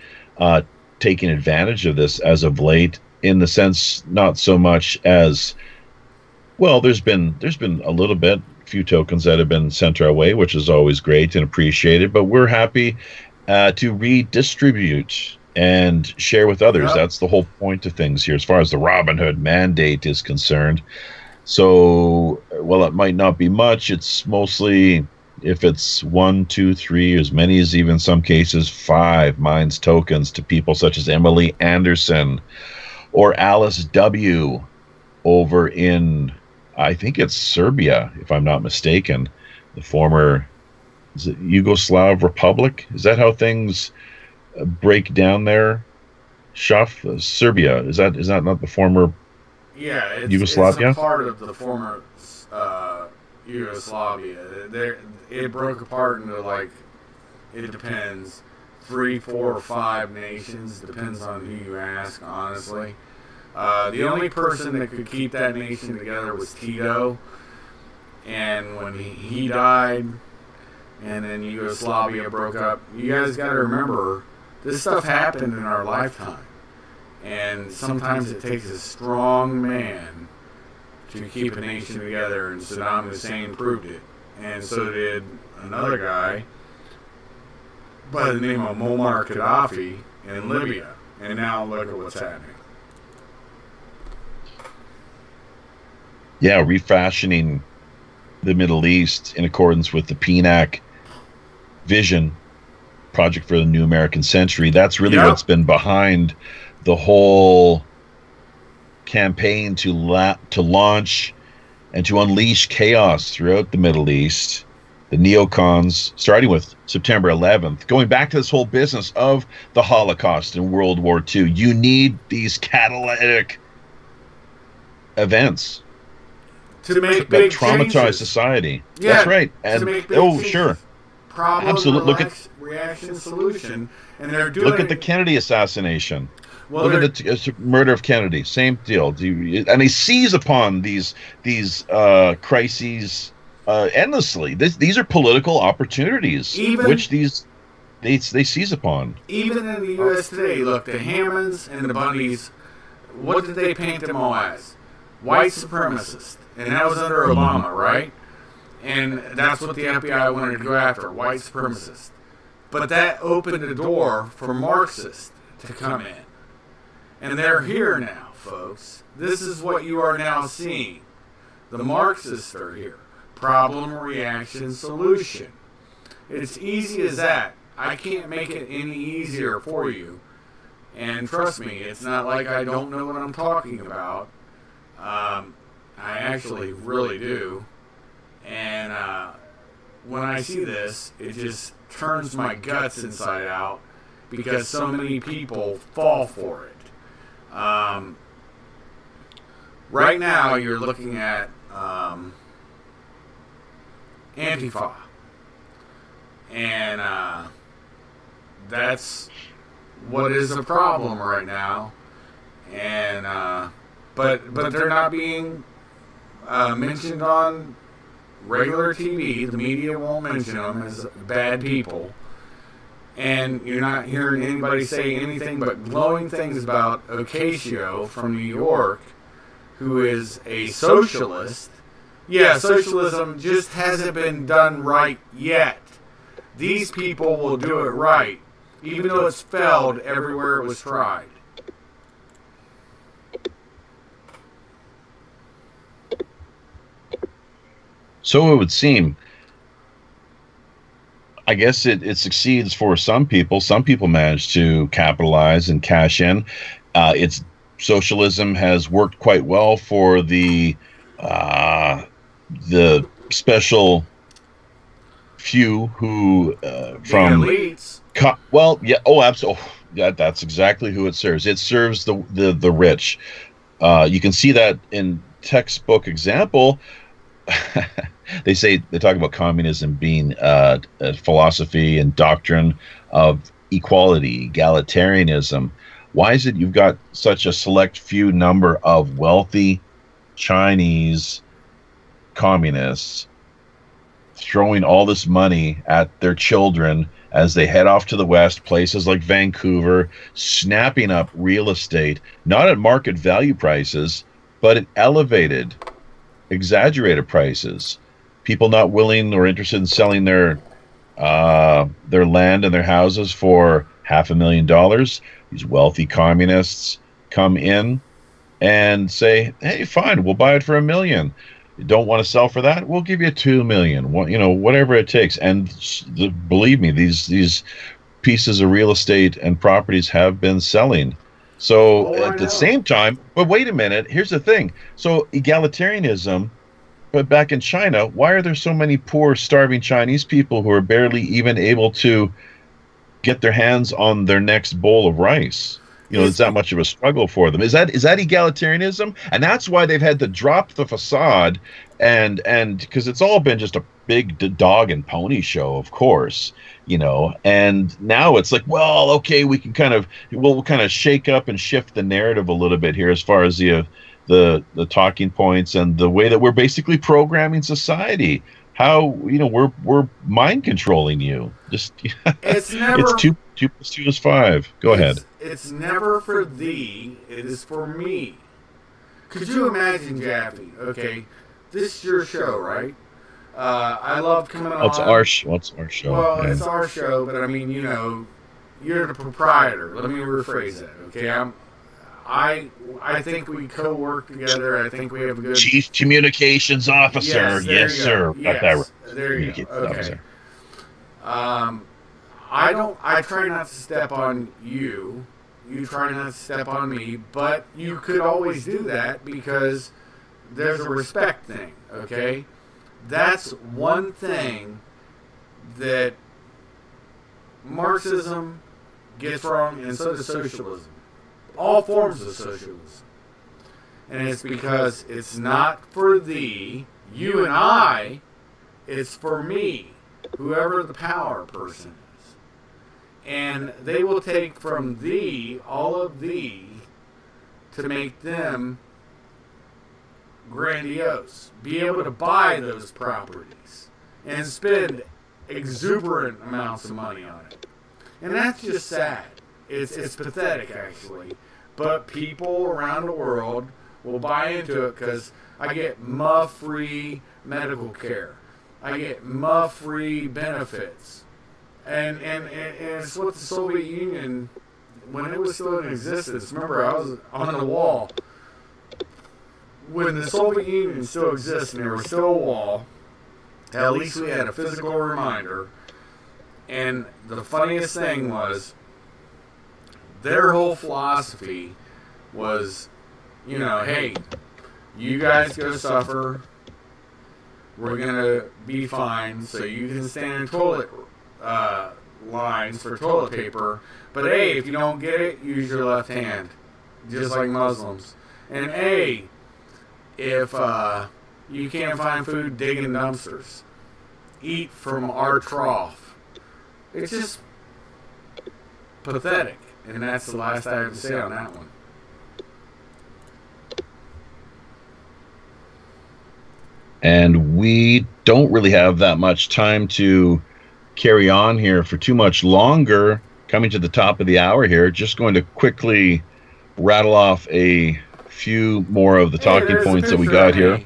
taking advantage of this as of late, in the sense not so much as, well, there's been a little bit, few tokens that have been sent our way, which is always great and appreciated, but we're happy to redistribute and share with others. Yep. That's the whole point of things here as far as the Robinhood mandate is concerned. So, well, it might not be much. It's mostly, if it's 1, 2, 3, as many as even some cases 5 Minds tokens to people such as Emily Anderson or Alice W. over in, I think it's Serbia, if I'm not mistaken, the former, is it Yugoslav Republic? Is that how things break down there? Shuff, Serbia, is that not the former? Yeah, it's Yugoslavia? It's a part of the former Yugoslavia. It broke apart into, like, it depends, 3, 4, or 5 nations. Depends on who you ask, honestly. The only person that could keep that nation together was Tito, and when he died, and then Yugoslavia broke up, you guys got to remember, this stuff happened in our lifetime, and sometimes it takes a strong man to keep a nation together, and Saddam Hussein proved it, and so did another guy by the name of Muammar Gaddafi in Libya, and now look at what's happening. Yeah, refashioning the Middle East in accordance with the PNAC vision, Project for the New American Century. That's really what's been behind the whole campaign to launch and to unleash chaos throughout the Middle East. The neocons, starting with September 11th, going back to this whole business of the Holocaust and World War II. You need these catalytic events to make big traumatize changes. Society. Yeah, that's right. And sure. problem, Absolutely. reaction, solution, and they're doing. Look at the Kennedy assassination. Well, Look at the murder of Kennedy. Same deal. And they seize upon these crises endlessly. These are political opportunities, which they seize upon. Even in the U.S. today, look, the Hammonds and the Bundys, what did they paint them all as? White supremacists. And that was under Obama, right? And that's what the FBI wanted to go after, white supremacists. But that opened the door for Marxists to come in. And they're here now, folks. This is what you are now seeing. The Marxists are here. Problem, reaction, solution. It's easy as that. I can't make it any easier for you. And trust me, it's not like I don't know what I'm talking about. I actually really do. And when I see this, it just turns my guts inside out because so many people fall for it. Right now, you're looking at Antifa. And that's what is a problem right now. And but they're not being mentioned on regular TV. The media won't mention them as bad people. And you're not hearing anybody say anything but glowing things about Ocasio from New York, who is a socialist. Yeah, socialism just hasn't been done right yet. These people will do it right, even though it's failed everywhere it was tried. So it would seem. I guess it succeeds for some people. Some people manage to capitalize and cash in. It's socialism has worked quite well for the special few who from elites. Well, yeah. Oh, absolutely. Yeah, that's exactly who it serves. It serves the rich. You can see that in textbook example. They talk about communism being a philosophy and doctrine of equality, egalitarianism. Why is it you've got such a select few number of wealthy Chinese communists throwing all this money at their children as they head off to the West, places like Vancouver, snapping up real estate, not at market value prices, but at elevated, exaggerated prices? People not willing or interested in selling their land and their houses for $500,000. These wealthy communists come in and say, "Hey, fine, we'll buy it for $1 million. You don't want to sell for that? We'll give you $2 million. Whatever it takes." And believe me, these pieces of real estate and properties have been selling. So at the same time, but wait a minute, here's the thing. So egalitarianism, but back in China, why are there so many poor, starving Chinese people who are barely even able to get their hands on their next bowl of rice? It's that much of a struggle for them. Is that egalitarianism? And that's why they've had to drop the facade, and because it's all been just a big dog and pony show, of course, and now it's like, well, okay, we'll kind of shake up and shift the narrative a little bit here as far as the talking points and the way that we're basically programming society. How we're mind controlling you. Just it's never. It's 2 + 2 is 5. Go ahead. It's never for thee. It is for me. Could you imagine, Jaffe? Okay, this is your show, right? I love coming on. It's our show. Well, man. It's our show, but I mean, you're the proprietor. Let me rephrase that. Okay, I think we co-work together. I think we have a good Chief Communications Officer. Yes, sir. Yes, got that right. There you go. Okay. I try not to step on you. You try not to step on me, but you could always do that because there's a respect thing, okay? That's one thing that Marxism gets wrong, and so does socialism. All forms of socialism. And it's because it's not for thee, you and I, it's for me. whoever the power person is. And they will take from thee, all of thee, to make them grandiose. Be able to buy those properties and spend exuberant amounts of money on it. And that's just sad. It's pathetic, actually. But people around the world will buy into it because I get MUF-free medical care. I get MUF-free benefits. And it's what the Soviet Union, when it was still in existence, remember I was on the wall. When the Soviet Union still exists and there was still a wall, at least we had a physical reminder. And the funniest thing was, their whole philosophy was, you know, hey, you guys go suffer, we're going to be fine, so you can stand in toilet lines for toilet paper, but hey, if you don't get it, use your left hand, just like Muslims. And hey, if you can't find food, dig in dumpsters. Eat from our trough. It's just pathetic. And that's the last I have to say on that one. And we don't really have that much time to carry on here for too much longer. Coming to the top of the hour here, just going to quickly rattle off a few more of the talking points that we got here.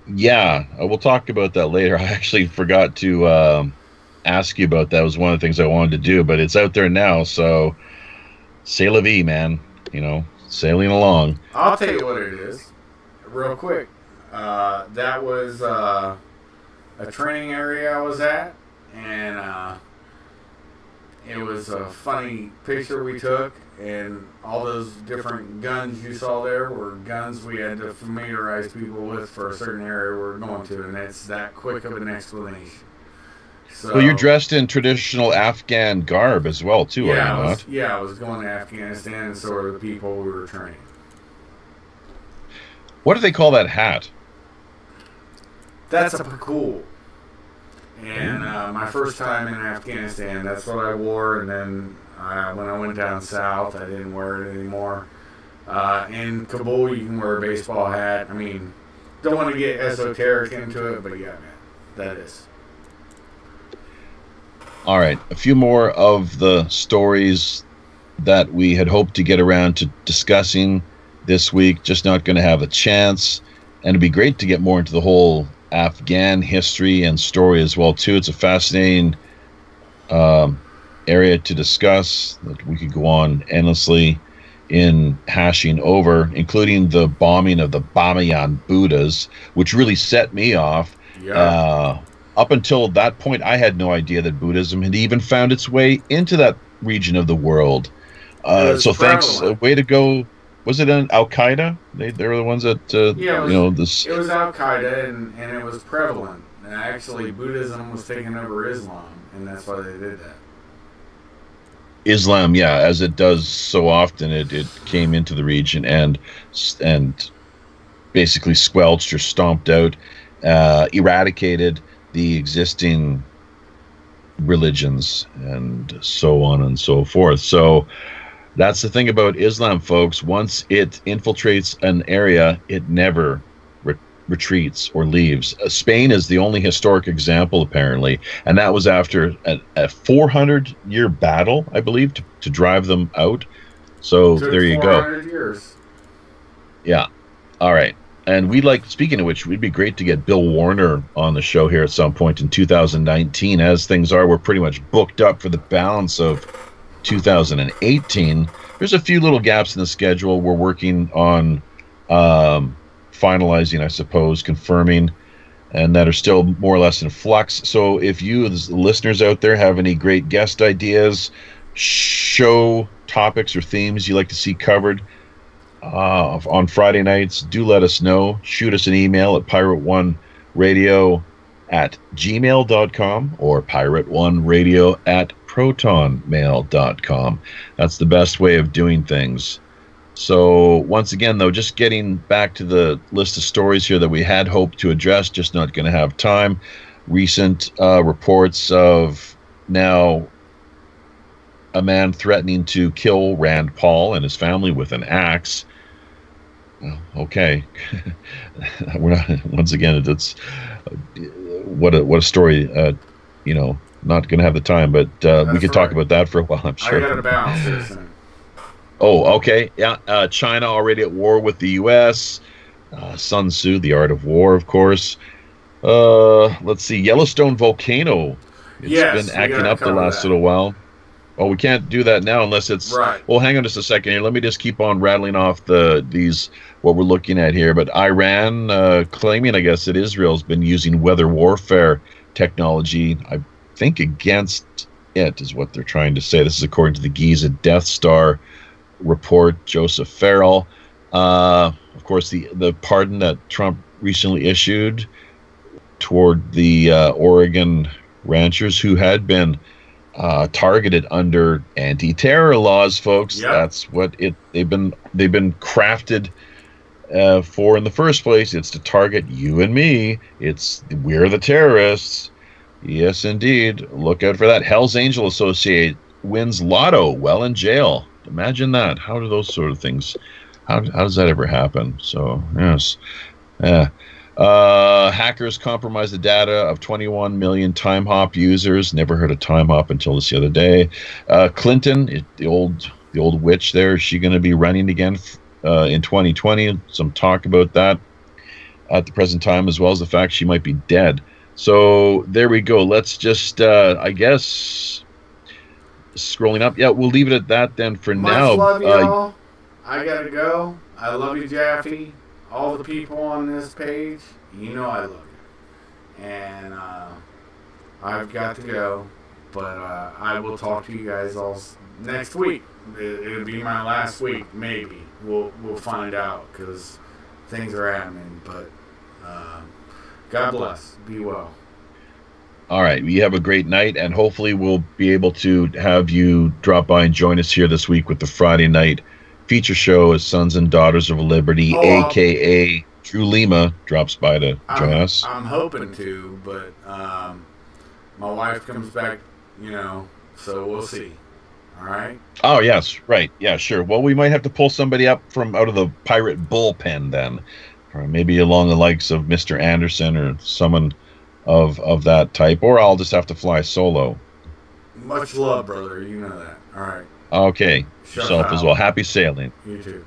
Yeah, we'll talk about that later. I actually forgot to ask you about that. It was one of the things I wanted to do, but it's out there now, so c'est la vie, man. You know, sailing along. I'll tell you what it is, real quick. That was a training area I was at, and it was a funny picture we took, and all those different guns you saw there were guns we had to familiarize people with for a certain area we were going to, and it's that quick of an explanation. So, well, you're dressed in traditional Afghan garb as well, too, are you not? Yeah, I was going to Afghanistan, and so were the people we were training. What do they call that hat? That's a pakul. And my first time in Afghanistan, that's what I wore, and then when I went down south, I didn't wear it anymore. In Kabul, you can wear a baseball hat. I mean, don't want to get esoteric into it, but yeah, man, that is. All right, a few more of the stories that we had hoped to get around to discussing this week, just not going to have a chance. And it'd be great to get more into the whole Afghan history and story as well, too. It's a fascinating area to discuss that we could go on endlessly in hashing over, including the bombing of the Bamiyan Buddhas, which really set me off. Yeah. Up until that point, I had no idea that Buddhism had even found its way into that region of the world. So thanks. Way to go. Was it an Al-Qaeda? They were the ones that, this... It was Al-Qaeda, and it was prevalent. And actually, Buddhism was taking over Islam, and that's why they did that. Islam, yeah, as it does so often, it came into the region and basically squelched or stomped out, eradicated the existing religions and so on and so forth. So that's the thing about Islam, folks. Once it infiltrates an area, it never retreats or leaves. Spain is the only historic example, apparently, and that was after a 400-year battle, I believe, to drive them out. So there you go. 400 years. Yeah. All right. And speaking of which, we'd be great to get Bill Warner on the show here at some point in 2019. As things are, we're pretty much booked up for the balance of 2018. There's a few little gaps in the schedule we're working on finalizing, I suppose, confirming, and that are still more or less in flux. So if you, the listeners out there, have any great guest ideas, show topics or themes you'd like to see covered on Friday nights, do let us know. Shoot us an email at pirate1radio@gmail.com or pirate1radio@protonmail.com. That's the best way of doing things. So once again, though, just getting back to the list of stories here that we had hoped to address, just not going to have time. recent reports of now a man threatening to kill Rand Paul and his family with an axe. Well, okay, we're not. Once again, it's what a story. Not going to have the time, but we could talk about that for a while. I'm sure. I got to bounce here soon. Oh, okay, yeah. China already at war with the U.S. Sun Tzu, The Art of War, of course. Let's see, Yellowstone volcano. It's been acting up the last little while. Oh, we can't do that now unless it's right. Well, hang on just a second here. Let me just keep on rattling off these what we're looking at here. But Iran claiming, I guess, that Israel's been using weather warfare technology, I think, against it, is what they're trying to say. This is according to the Giza Death Star report. Joseph Farrell, of course, the pardon that Trump recently issued toward the Oregon ranchers who had been targeted under anti-terror laws, folks. Yep. That's what they've been crafted for in the first place. It's to target you and me. We're the terrorists. Yes, indeed. Look out for that. Hell's Angel Associate wins lotto while in jail. Imagine that. How do those sort of things? How does that ever happen? So yes, hackers compromised the data of 21 million Time Hop users. Never heard of Time Hop until this the other day. Clinton, the old witch there, is she going to be running again in 2020? Some talk about that at the present time, as well as the fact she might be dead. So there we go. Let's just, I guess, scrolling up. Yeah, we'll leave it at that then for now. Much love, y'all. I got to go. I love you, Jaffe. All the people on this page, you know I love you. And I've got to go. But I will talk to you guys all next week. It'll be my last week, maybe. We'll find out, because things are happening. But God bless. Be well. All right. You have a great night, and hopefully we'll be able to have you drop by and join us here this week with the Friday night feature show as Sons and Daughters of Liberty, a.k.a. Drew Lima, drops by to join us. I'm hoping to, but my wife comes back, so we'll see. All right? Oh, yes. Right. Yeah, sure. Well, we might have to pull somebody up from out of the pirate bullpen then, or maybe along the likes of Mr. Anderson or someone of that type, or I'll just have to fly solo. Much love, brother. You know that. All right. Okay. Yourself as well. Happy sailing. You too.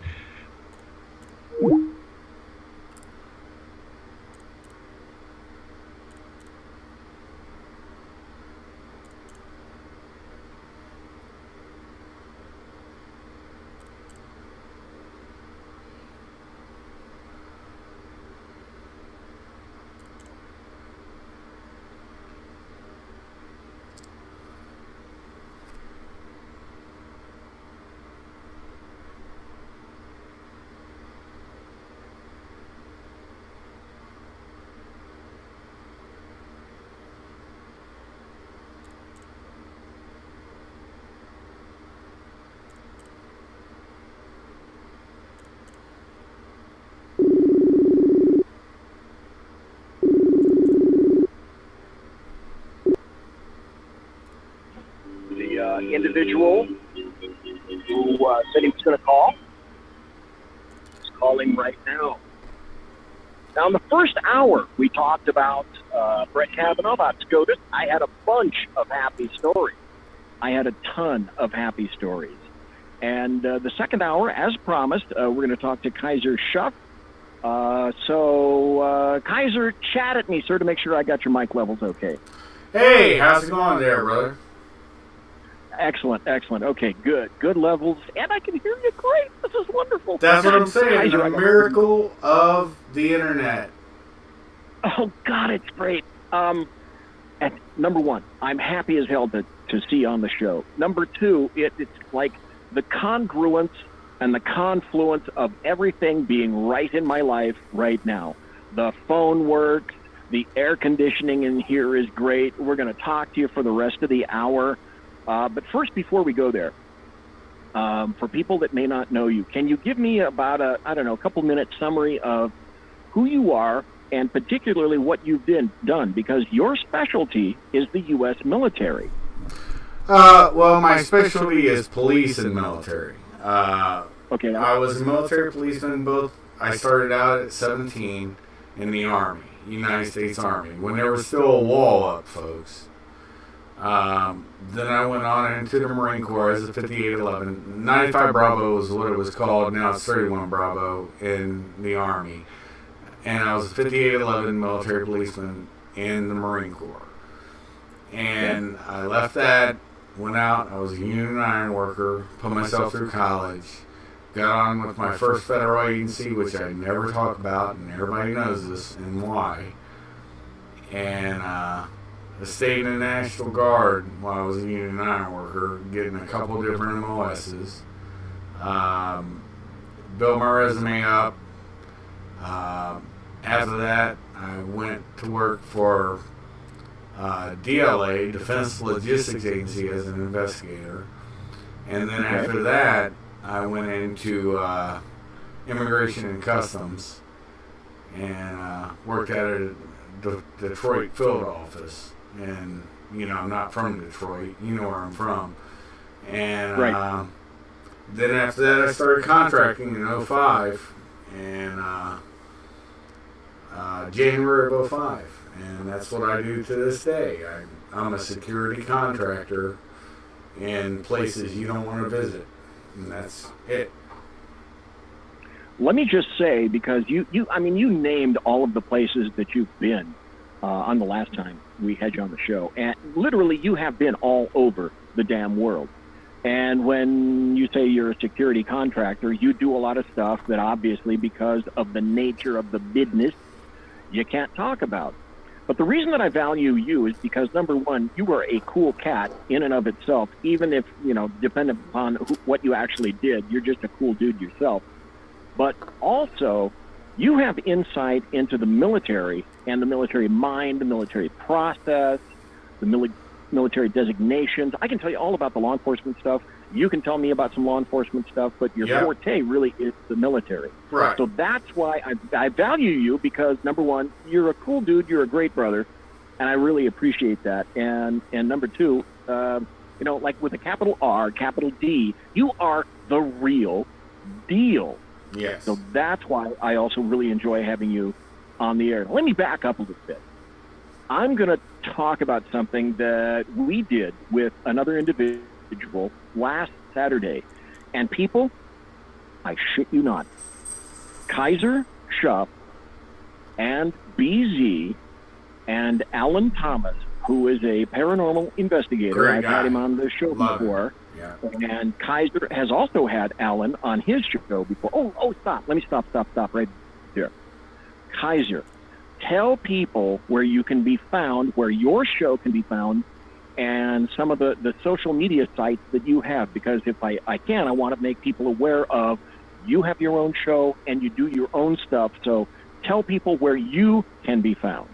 Individual who said he was going to call is calling right now. Now, in the first hour, we talked about Brett Kavanaugh, about SCOTUS. I had a bunch of happy stories. I had a ton of happy stories. And the second hour, as promised, we're going to talk to Kaiser Schuff. So, Kaiser, chat at me, sir, to make sure I got your mic levels okay. Hey, how's it going there, brother? Excellent, excellent. Okay, good. Good levels. And I can hear you great. This is wonderful. That's what I'm saying. The miracle of the internet. Oh, God, it's great. And number one, I'm happy as hell to see you on the show. Number two, it's like the congruence and the confluence of everything being right in my life right now. The phone works. The air conditioning in here is great. We're going to talk to you for the rest of the hour. But first, before we go there, for people that may not know you, can you give me about a couple minute summary of who you are, and particularly what you've done, because your specialty is the U.S. military. Well, my specialty is police and military. Okay. I was a military policeman. I started out at 17 in the Army, United States Army, when there was still a wall up, folks. Then I went on into the Marine Corps as a 5811. 95 Bravo is what it was called. Now it's 31 Bravo in the Army. And I was a 5811 military policeman in the Marine Corps. And I left that, went out. I was a union iron worker, put myself through college, got on with my first federal agency, which I never talk about, and everybody knows this and why. And I stayed in the National Guard while I was a union iron worker, getting a couple different MOSs. Built my resume up. After that, I went to work for DLA, Defense Logistics Agency, as an investigator. And then after that, I went into Immigration and Customs and worked at a Detroit field office. And, you know, I'm not from Detroit. You know where I'm from. And then after that, I started contracting in 2005. And January of 2005. And that's what I do to this day. I'm a security contractor in places you don't want to visit. And that's it. Let me just say, because you named all of the places that you've been on the last time we had you on the show. And literally, you have been all over the damn world. And when you say you're a security contractor, you do a lot of stuff that obviously, because of the nature of the business, you can't talk about. But the reason that I value you is because, number one, you are a cool cat in and of itself. Even if, you know, depending upon what you actually did, you're just a cool dude yourself. But also, you have insight into the military and the military mind, the military process, the military designations. I can tell you all about the law enforcement stuff. You can tell me about some law enforcement stuff, but your forte really is the military. Right. So that's why I value you, because, number one, you're a cool dude, you're a great brother, and I really appreciate that. And number two, you know, like with a capital R, capital D, you are the real deal. Yes. So that's why I also really enjoy having you on the air. Let me back up a little bit. I'm going to talk about something that we did with another individual last Saturday. And people, I shit you not, Kaiser Schuff and BZ and Alan Thomas, who is a paranormal investigator. Great I've guy. had him on the show before. Yeah. And Kaiser has also had Alan on his show before. Oh, stop. Let me stop right there. Kaiser, tell people where you can be found, where your show can be found, and some of the social media sites that you have. Because if I want to make people aware of, you have your own show and you do your own stuff. So tell people where you can be found.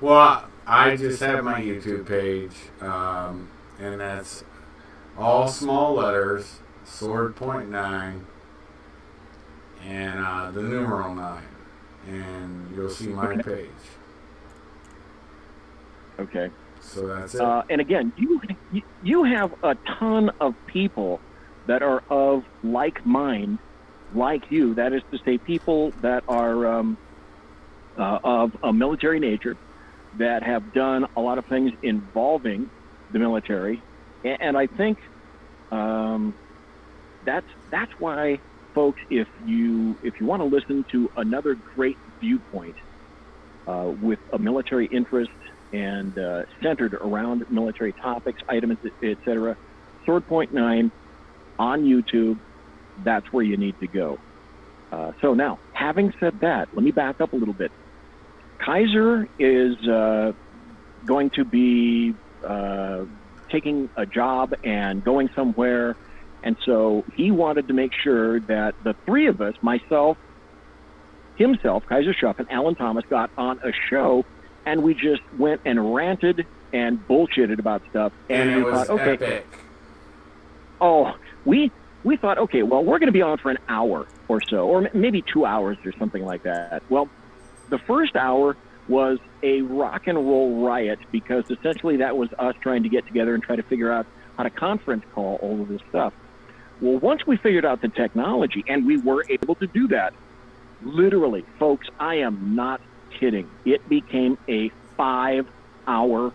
Well, I just have my YouTube page, and that's all small letters, swordpoint9, and the numeral 9, and you'll see my page. Okay. So that's it. And again, you have a ton of people that are of like mind, like you. That is to say, people that are of a military nature, that have done a lot of things involving the military. And I think that's why, folks, if you want to listen to another great viewpoint with a military interest and centered around military topics, items, etc., swordpoint9 on YouTube, that's where you need to go. So now, having said that, let me back up a little bit. Kaiser is going to be taking a job and going somewhere, and so he wanted to make sure that the three of us, myself, himself, Kaiser Schuff, and Alan Thomas, got on a show, and we just went and ranted and bullshitted about stuff. And it we was thought, okay, epic. Oh, we thought, okay, well, we're going to be on for an hour or so, or maybe 2 hours or something like that. Well, The first hour was a rock and roll riot because essentially that was us trying to get together and try to figure out how to conference call all of this stuff. Well, once we figured out the technology, and we were able to do that, literally, folks, I am not kidding. It became a 5-hour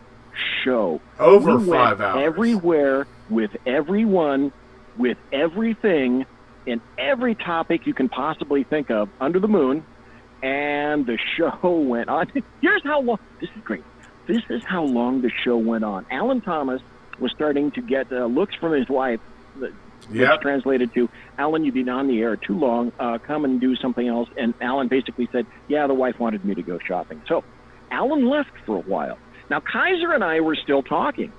show. Over we 5 went hours. Everywhere, with everyone, with everything, in every topic you can possibly think of under the moon, and the show went on. Here's how long. This is great. This is how long the show went on. Alan Thomas was starting to get looks from his wife, which translated to, Alan, you've been on the air too long. Come and do something else. And Alan basically said, yeah, the wife wanted me to go shopping. So Alan left for a while. Now, Kaiser and I were still talking.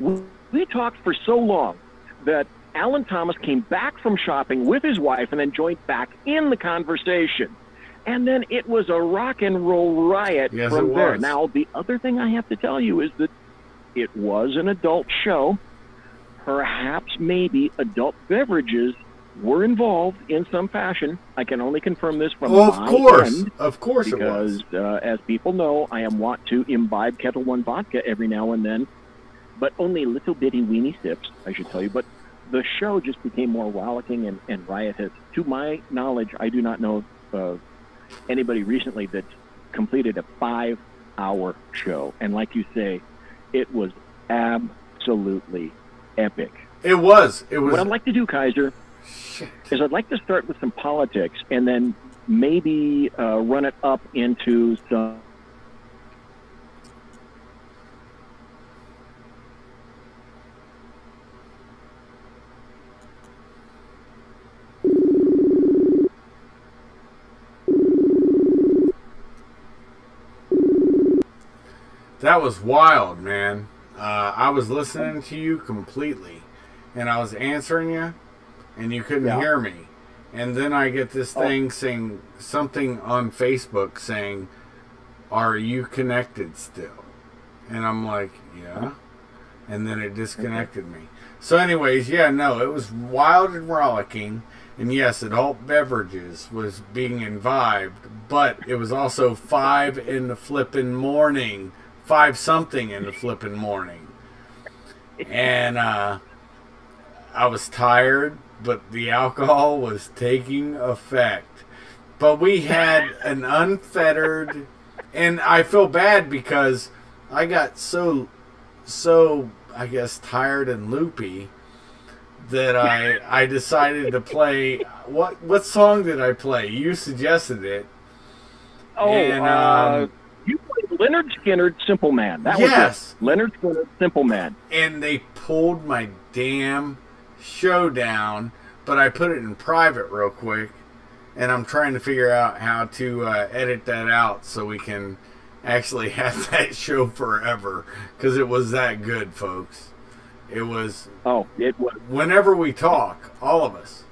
We talked for so long that Alan Thomas came back from shopping with his wife and then joined back in the conversation. And then it was a rock and roll riot from there. Now, the other thing I have to tell you is that it was an adult show. Perhaps maybe adult beverages were involved in some fashion. I can only confirm this from my end. Of course it was. Because, as people know, I am wont to imbibe Kettle One vodka every now and then, but only little bitty weeny sips, I should tell you. But the show just became more rollicking and riotous. To my knowledge, I do not know of anybody recently that completed a 5-hour show. And like you say, it was absolutely epic. It was. What I'd like to do, Kaiser, is I'd like to start with some politics and then maybe run it up into some. That was wild, man. I was listening to you completely, and I was answering you, and you couldn't hear me. And then I get this thing saying something on Facebook saying, "Are you connected still?" And I'm like, "Yeah." And then it disconnected me. So anyways, no, it was wild and rollicking. And yes, adult beverages was being imbibed, but it was also 5 in the flippin' morning. 5-something in the flippin' morning. And I was tired, but the alcohol was taking effect. But we had an unfettered, and I feel bad because I got so I guess tired and loopy that I decided to play. What song did I play? You suggested it. You played Leonard Skinner's Simple Man. That was it. Leonard Skinner's Simple Man. And they pulled my damn show down, but I put it in private real quick, and I'm trying to figure out how to edit that out so we can actually have that show forever, because it was that good, folks. It was. Oh, it was. Whenever we talk, all of us,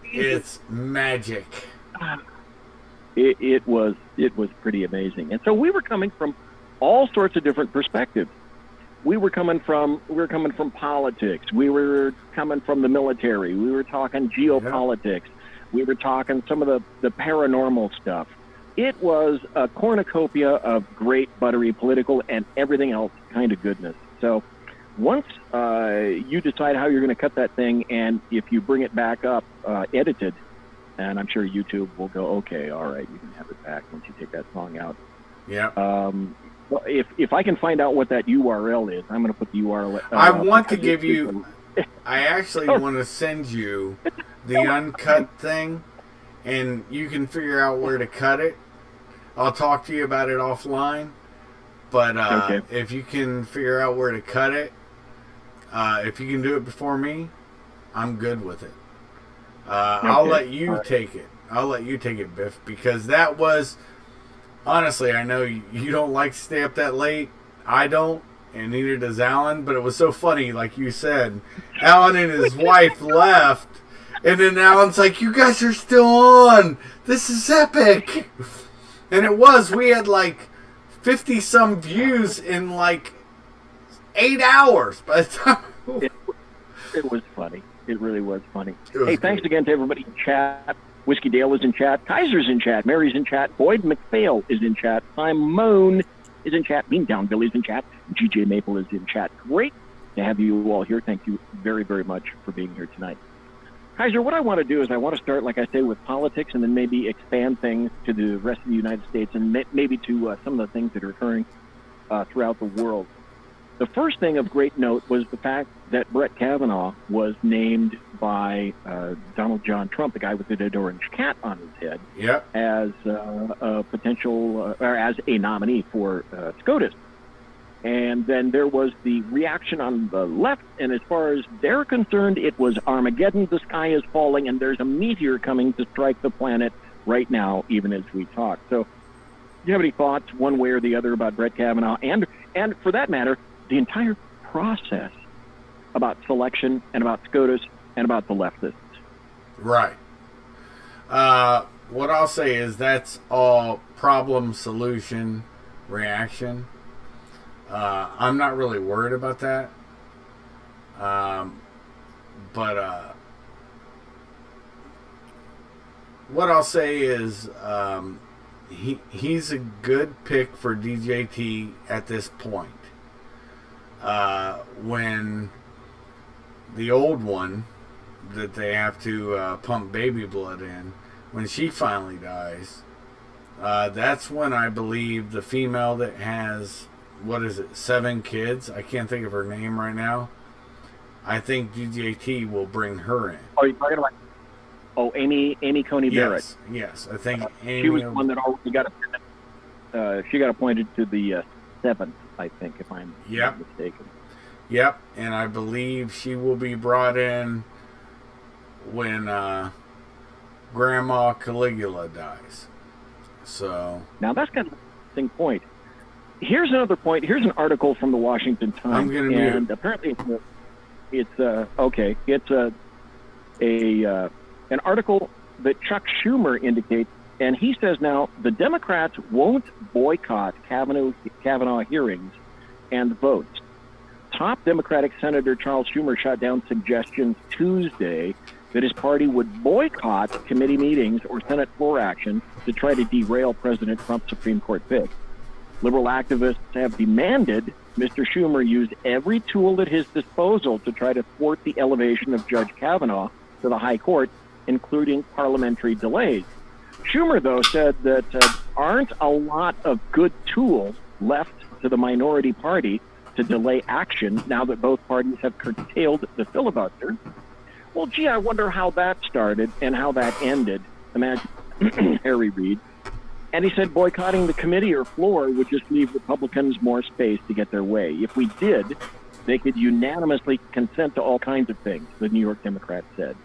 it's magic. It was pretty amazing. And so we were coming from all sorts of different perspectives. We were coming from politics. We were coming from the military. We were talking geopolitics. We were talking some of the paranormal stuff. It was a cornucopia of great buttery political and everything else kind of goodness. So once you decide how you're going to cut that thing, and if you bring it back up edited, and I'm sure YouTube will go, okay, all right, you can have it back once you take that song out. Yeah. Well, if I can find out what that URL is, I'm going to put the URL. I want to give you. I actually want to send you the uncut thing, and you can figure out where to cut it. I'll talk to you about it offline. But if you can figure out where to cut it, if you can do it before me, I'm good with it. I'll let you take it. I'll let you take it, Biff, because that was, honestly, I know you don't like to stay up that late. I don't, and neither does Alan, but it was so funny, like you said. Alan and his wife left, and then Alan's like, you guys are still on. This is epic. And it was. We had like 50-some views in like 8 hours by the time. It was funny. It really was funny. Hey, thanks again to everybody in chat. Whiskey Dale is in chat. Kaiser's in chat. Mary's in chat. Boyd McPhail is in chat. Simone is in chat. Beantown Billy's in chat. GJ Maple is in chat. Great to have you all here. Thank you very, very much for being here tonight. Kaiser, what I want to do is I want to start, like I say, with politics and then maybe expand things to the rest of the United States and maybe to some of the things that are occurring throughout the world. The first thing of great note was the fact that Brett Kavanaugh was named by Donald John Trump, the guy with the dead orange cat on his head, Yep. as a potential or as a nominee for SCOTUS. And then there was the reaction on the left, and as far as they're concerned, it was Armageddon, the sky is falling, and there's a meteor coming to strike the planet right now, even as we talk. So do you have any thoughts one way or the other about Brett Kavanaugh and for that matter, the entire process about selection and about SCOTUS and about the leftists? Right. What I'll say is that's all problem, solution, reaction. I'm not really worried about that. But what I'll say is he's a good pick for DJT at this point. When the old one that they have to pump baby blood in, when she finally dies, that's when I believe the female that has, 7 kids? I can't think of her name right now. I think DJT will bring her in. Oh, you're talking about Amy Coney Barrett. Yes, I think Amy. She was the one that already got she got appointed to the 7th, I think, if I'm not mistaken. Yep, and I believe she will be brought in when Grandma Caligula dies. So now that's kind of an interesting point. Here's another point. Here's an article from the Washington Times. I'm going to and apparently it's okay. It's an article that Chuck Schumer indicates, and he says now the Democrats won't boycott Kavanaugh hearings and votes. Top Democratic Senator Charles Schumer shot down suggestions Tuesday that his party would boycott committee meetings or Senate floor action to try to derail President Trump's Supreme Court pick. Liberal activists have demanded Mr. Schumer use every tool at his disposal to try to thwart the elevation of Judge Kavanaugh to the High Court, including parliamentary delays. Schumer, though, said that aren't a lot of good tools left to the minority party to delay action now that both parties have curtailed the filibuster. Well, gee, I wonder how that started and how that ended. Imagine Harry Reid. And he said boycotting the committee or floor would just leave Republicans more space to get their way. If we did, they could unanimously consent to all kinds of things, the New York Democrats said.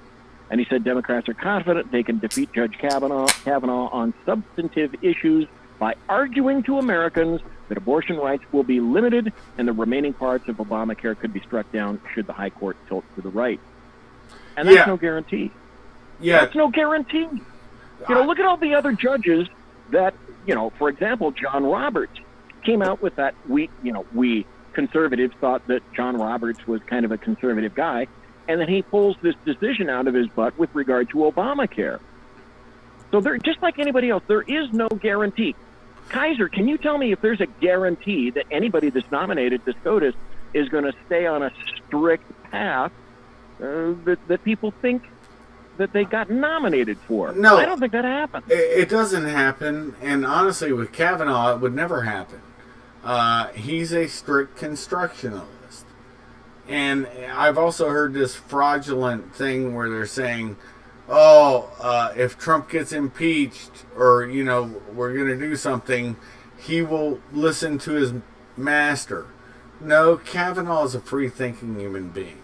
And he said Democrats are confident they can defeat Judge Kavanaugh on substantive issues by arguing to Americans that abortion rights will be limited and the remaining parts of Obamacare could be struck down should the High Court tilt to the right. And that's no guarantee. Yeah. That's no guarantee. You know, look at all the other judges that, you know, for example, John Roberts came out with that. We conservatives thought that John Roberts was kind of a conservative guy, and then he pulls this decision out of his butt with regard to Obamacare. So there, just like anybody else, there is no guarantee. Kaiser, can you tell me if there's a guarantee that anybody that's nominated to SCOTUS is going to stay on a strict path that people think that they got nominated for? No. I don't think that happens. It doesn't happen, and honestly, with Kavanaugh, it would never happen. He's a strict constructionalist. And I've also heard this fraudulent thing where they're saying, if Trump gets impeached or, you know, we're going to do something, he will listen to his master. No, Kavanaugh is a free-thinking human being.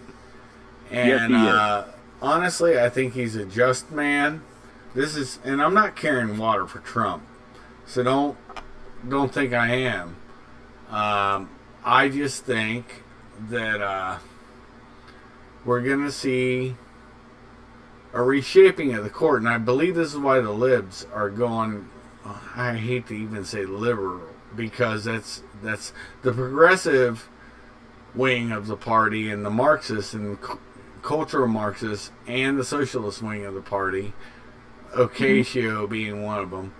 And yes, honestly, I think he's a just man. And I'm not carrying water for Trump, so don't think I am. I just think that we're going to see a reshaping of the court, and I believe this is why the libs are going. I hate to even say liberal, because that's the progressive wing of the party, and the Marxists and cultural Marxists and the socialist wing of the party Ocasio being one of them,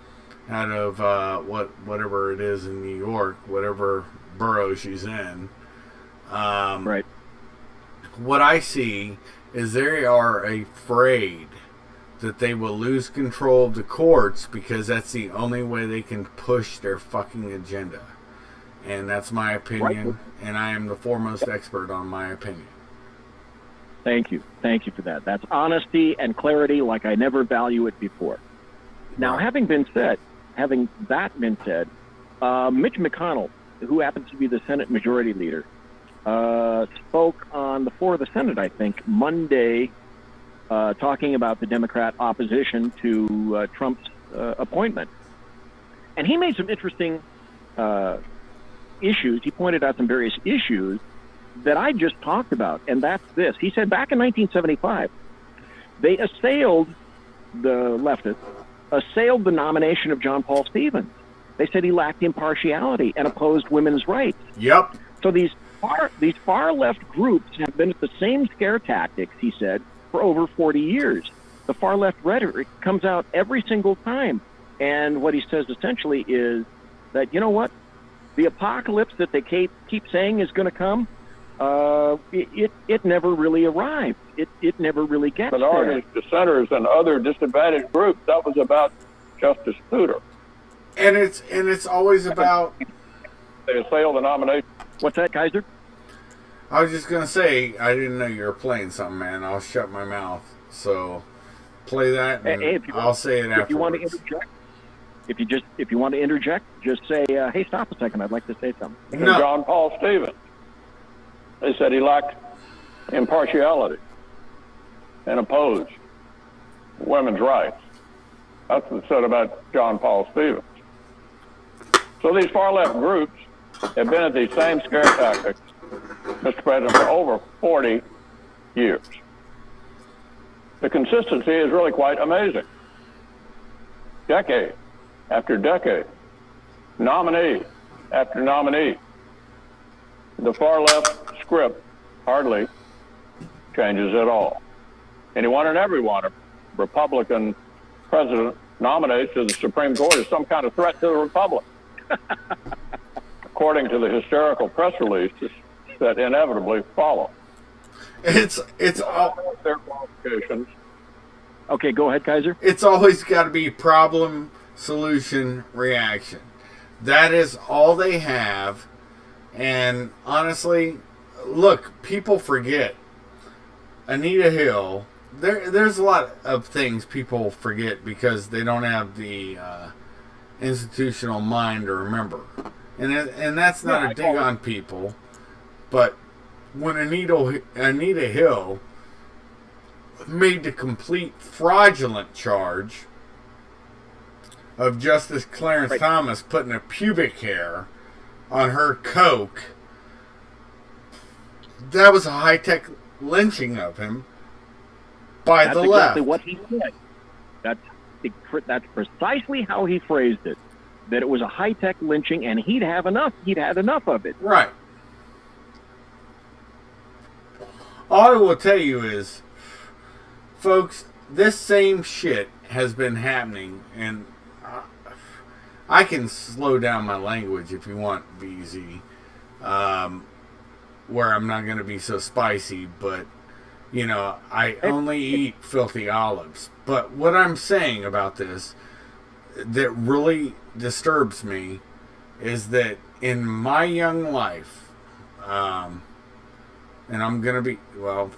out of whatever it is in New York, whatever borough she's in. Right. What I see is they are afraid that they will lose control of the courts because that's the only way they can push their fucking agenda. And that's my opinion, Right. and I am the foremost expert on my opinion. Thank you. Thank you for that. That's honesty and clarity like I never value it before. Now, Right. having that been said, Mitch McConnell, who happens to be the Senate Majority Leader, spoke on the floor of the Senate, I think, Monday, talking about the Democrat opposition to Trump's appointment. And he made some interesting issues. He pointed out some various issues that I just talked about, and that's this. He said back in 1975, they assailed the leftists, assailed the nomination of John Paul Stevens. They said he lacked impartiality and opposed women's rights. Yep. So these far left groups have been at the same scare tactics, he said, for over 40 years. The far left rhetoric comes out every single time. And what he says essentially is that, you know what? The apocalypse that they keep saying is going to come, it never really arrived. It never really gets minorities, dissenters, and other disadvantaged groups. That was about Justice Souter. And it's always about. They assailed the nomination. What's that, Kaiser? I was just gonna say I didn't know you were playing something, man. I'll shut my mouth. So play that, and Hey, I'll say it afterwards. If you want to interject, if you want to interject, just say, "Hey, stop a second. I'd like to say something." And John Paul Stevens. They said he lacked impartiality and opposed women's rights. That's what it said about John Paul Stevens. So these far left groups have been at these same scare tactics, Mr. President, for over 40 years. The consistency is really quite amazing. Decade after decade, nominee after nominee. The far left script hardly changes at all. Anyone and everyone a Republican president nominates to the Supreme Court is some kind of threat to the Republic. According to the hysterical press releases that inevitably follow. It's all their qualifications. Okay, go ahead, Kaiser. It's always got to be problem, solution, reaction. That is all they have. And honestly, look, people forget. Anita Hill, there's a lot of things people forget because they don't have the institutional mind to remember. And that's not a dig on people. But when Anita Hill made the complete fraudulent charge of Justice Clarence Thomas putting a pubic hair on her coke, that was a high-tech lynching of him by the left. That's exactly what he said. That's precisely how he phrased it. That it was a high-tech lynching, and he'd had enough of it. Right. All I will tell you is, folks, this same shit has been happening, and I can slow down my language if you want, VZ, where I'm not going to be so spicy, but, you know, I only eat filthy olives. But what I'm saying about this that really disturbs me is that in my young life, and I'm going to be, well,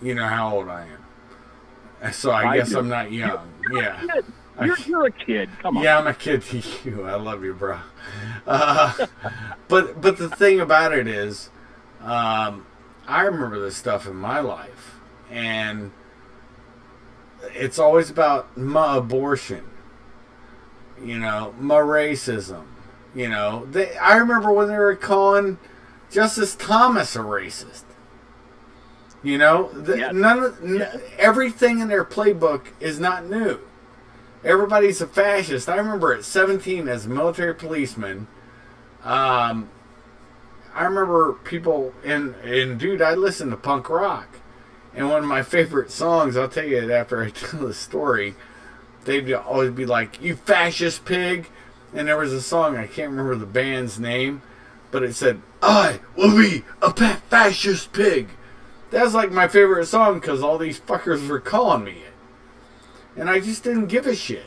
you know how old I am. So I guess I'm not young. Yeah. You're a kid. Come on. Yeah, I'm a kid to you. I love you, bro. But the thing about it is, I remember this stuff in my life, and it's always about my abortion, you know, my racism, you know. I remember when they were calling Justice Thomas a racist. You know, everything in their playbook is not new. Everybody's a fascist. I remember at 17 as a military policeman, I remember people, and dude, I listened to punk rock. And one of my favorite songs, I'll tell you it after I tell the story, they'd always be like, "You fascist pig," and there was a song, I can't remember the band's name, but it said, "I will be a fascist pig." That's like my favorite song because all these fuckers were calling me it. And I just didn't give a shit.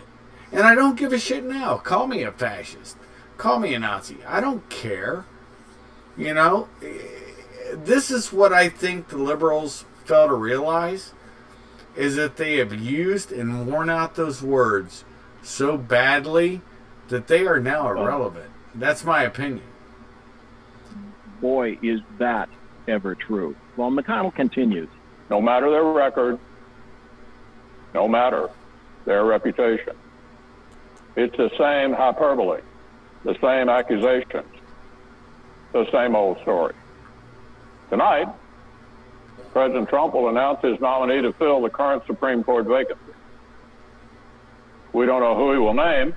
And I don't give a shit now. Call me a fascist. Call me a Nazi. I don't care. You know? This is what I think the liberals fail to realize, is that they have used and worn out those words so badly that they are now irrelevant. That's my opinion. Boy, is that ever true. Well, McConnell continues. No matter their record, no matter their reputation, it's the same hyperbole, the same accusations, the same old story. Tonight, President Trump will announce his nominee to fill the current Supreme Court vacancy. We don't know who he will name,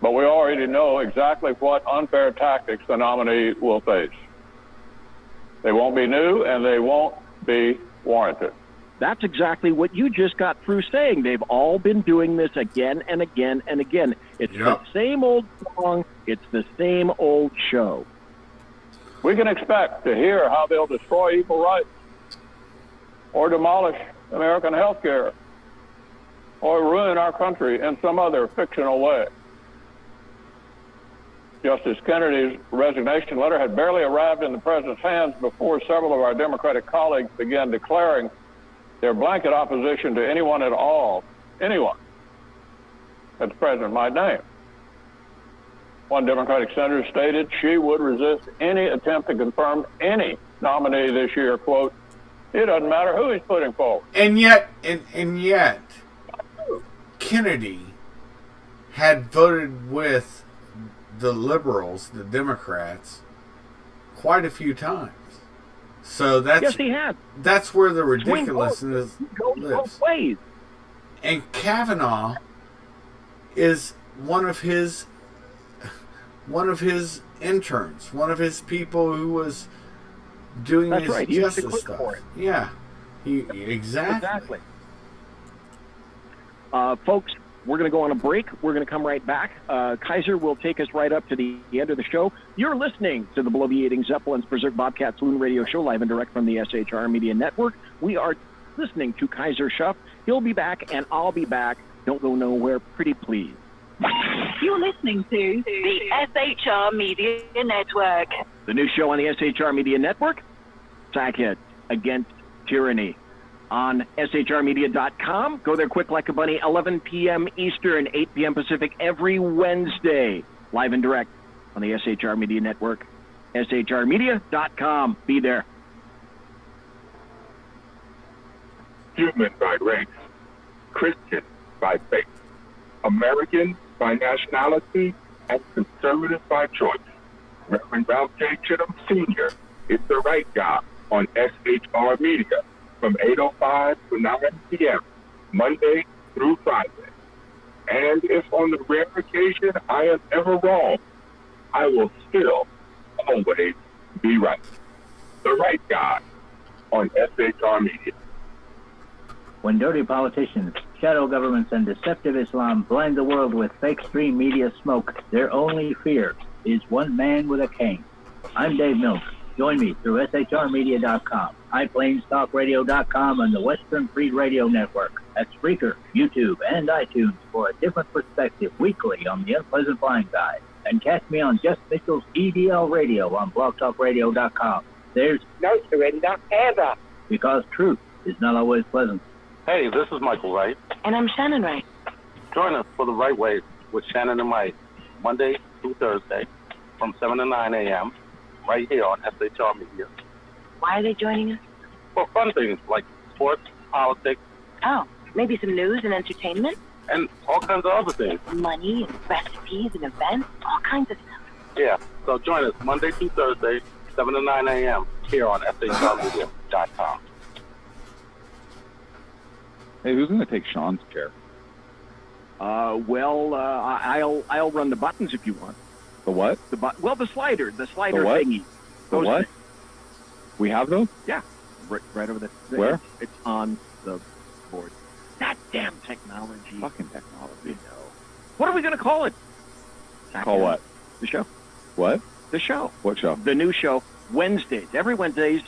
but we already know exactly what unfair tactics the nominee will face. They won't be new, and they won't be warranted. That's exactly what you just got through saying. They've all been doing this again and again and again. It's the same old song. It's the same old show. We can expect to hear how they'll destroy equal rights, or demolish American health care, or ruin our country in some other fictional way. Justice Kennedy's resignation letter had barely arrived in the president's hands before several of our Democratic colleagues began declaring their blanket opposition to anyone at all, anyone that the president might name. One Democratic senator stated she would resist any attempt to confirm any nominee this year, quote, "It doesn't matter who he's putting forward." And yet, Kennedy had voted with the liberals, the Democrats, quite a few times. So that's, yes, he had. That's where the ridiculousness goes lives. Both ways. And Kavanaugh is one of his interns, one of his people who was doing That's this right. justice stuff. For it. Yeah, exactly. Folks, we're going to go on a break. We're going to come right back. Kaiser will take us right up to the end of the show. You're listening to the bloviating Zeppelins Berserk Bobcat Saloon Radio Show, live and direct from the SHR Media Network. We are listening to Kaiser Schuff. He'll be back, and I'll be back. Don't go nowhere, pretty please. You're listening to the SHR Media Network. The new show on the SHR Media Network, Sackhead Against Tyranny. On SHRmedia.com. Go there quick like a bunny, 11 p.m. Eastern, 8 p.m. Pacific, every Wednesday. Live and direct on the SHR Media Network. SHRmedia.com. Be there. Human by race, Christian by faith, American by nationality, and conservative by choice. Reverend Ralph J. Chittum Sr. is the right guy on SHR Media from 8:05 to 9 p.m., Monday through Friday. And if on the rare occasion I am ever wrong, I will still always be right. The right guy on SHR Media. When dirty politicians, shadow governments, and deceptive Islam blind the world with fake stream media smoke, their only fear is one man with a cane. I'm Dave Mills. Join me through SHRmedia.com, HighPlainsTalkRadio.com, and the Western Free Radio Network. At Spreaker, YouTube, and iTunes for a different perspective weekly on the Unpleasant Blind Guide. And catch me on Just Mitchell's EDL Radio on BlogTalkRadio.com. There's no surrender ever, because truth is not always pleasant. Hey, this is Michael Wright. And I'm Shannon Wright. Join us for The Right Way with Shannon and Mike, Monday through Thursday from 7 to 9 a.m. right here on SHR Media. Why are they joining us? For fun things like sports, politics. Oh, maybe some news and entertainment? And all kinds of other things. Money and recipes and events, all kinds of stuff. Yeah, so join us Monday through Thursday, 7 to 9 a.m. here on SHRmedia.com. Hey, who's going to take Sean's chair? I'll run the buttons if you want. The what? The slider what? thingy. The what? Things. We have those? Yeah, right over there. Where? It's on the board. That damn technology. Fucking technology. What are we going to call it? Call what? The show. What? The show. What show? The new show, Wednesdays. Every Wednesday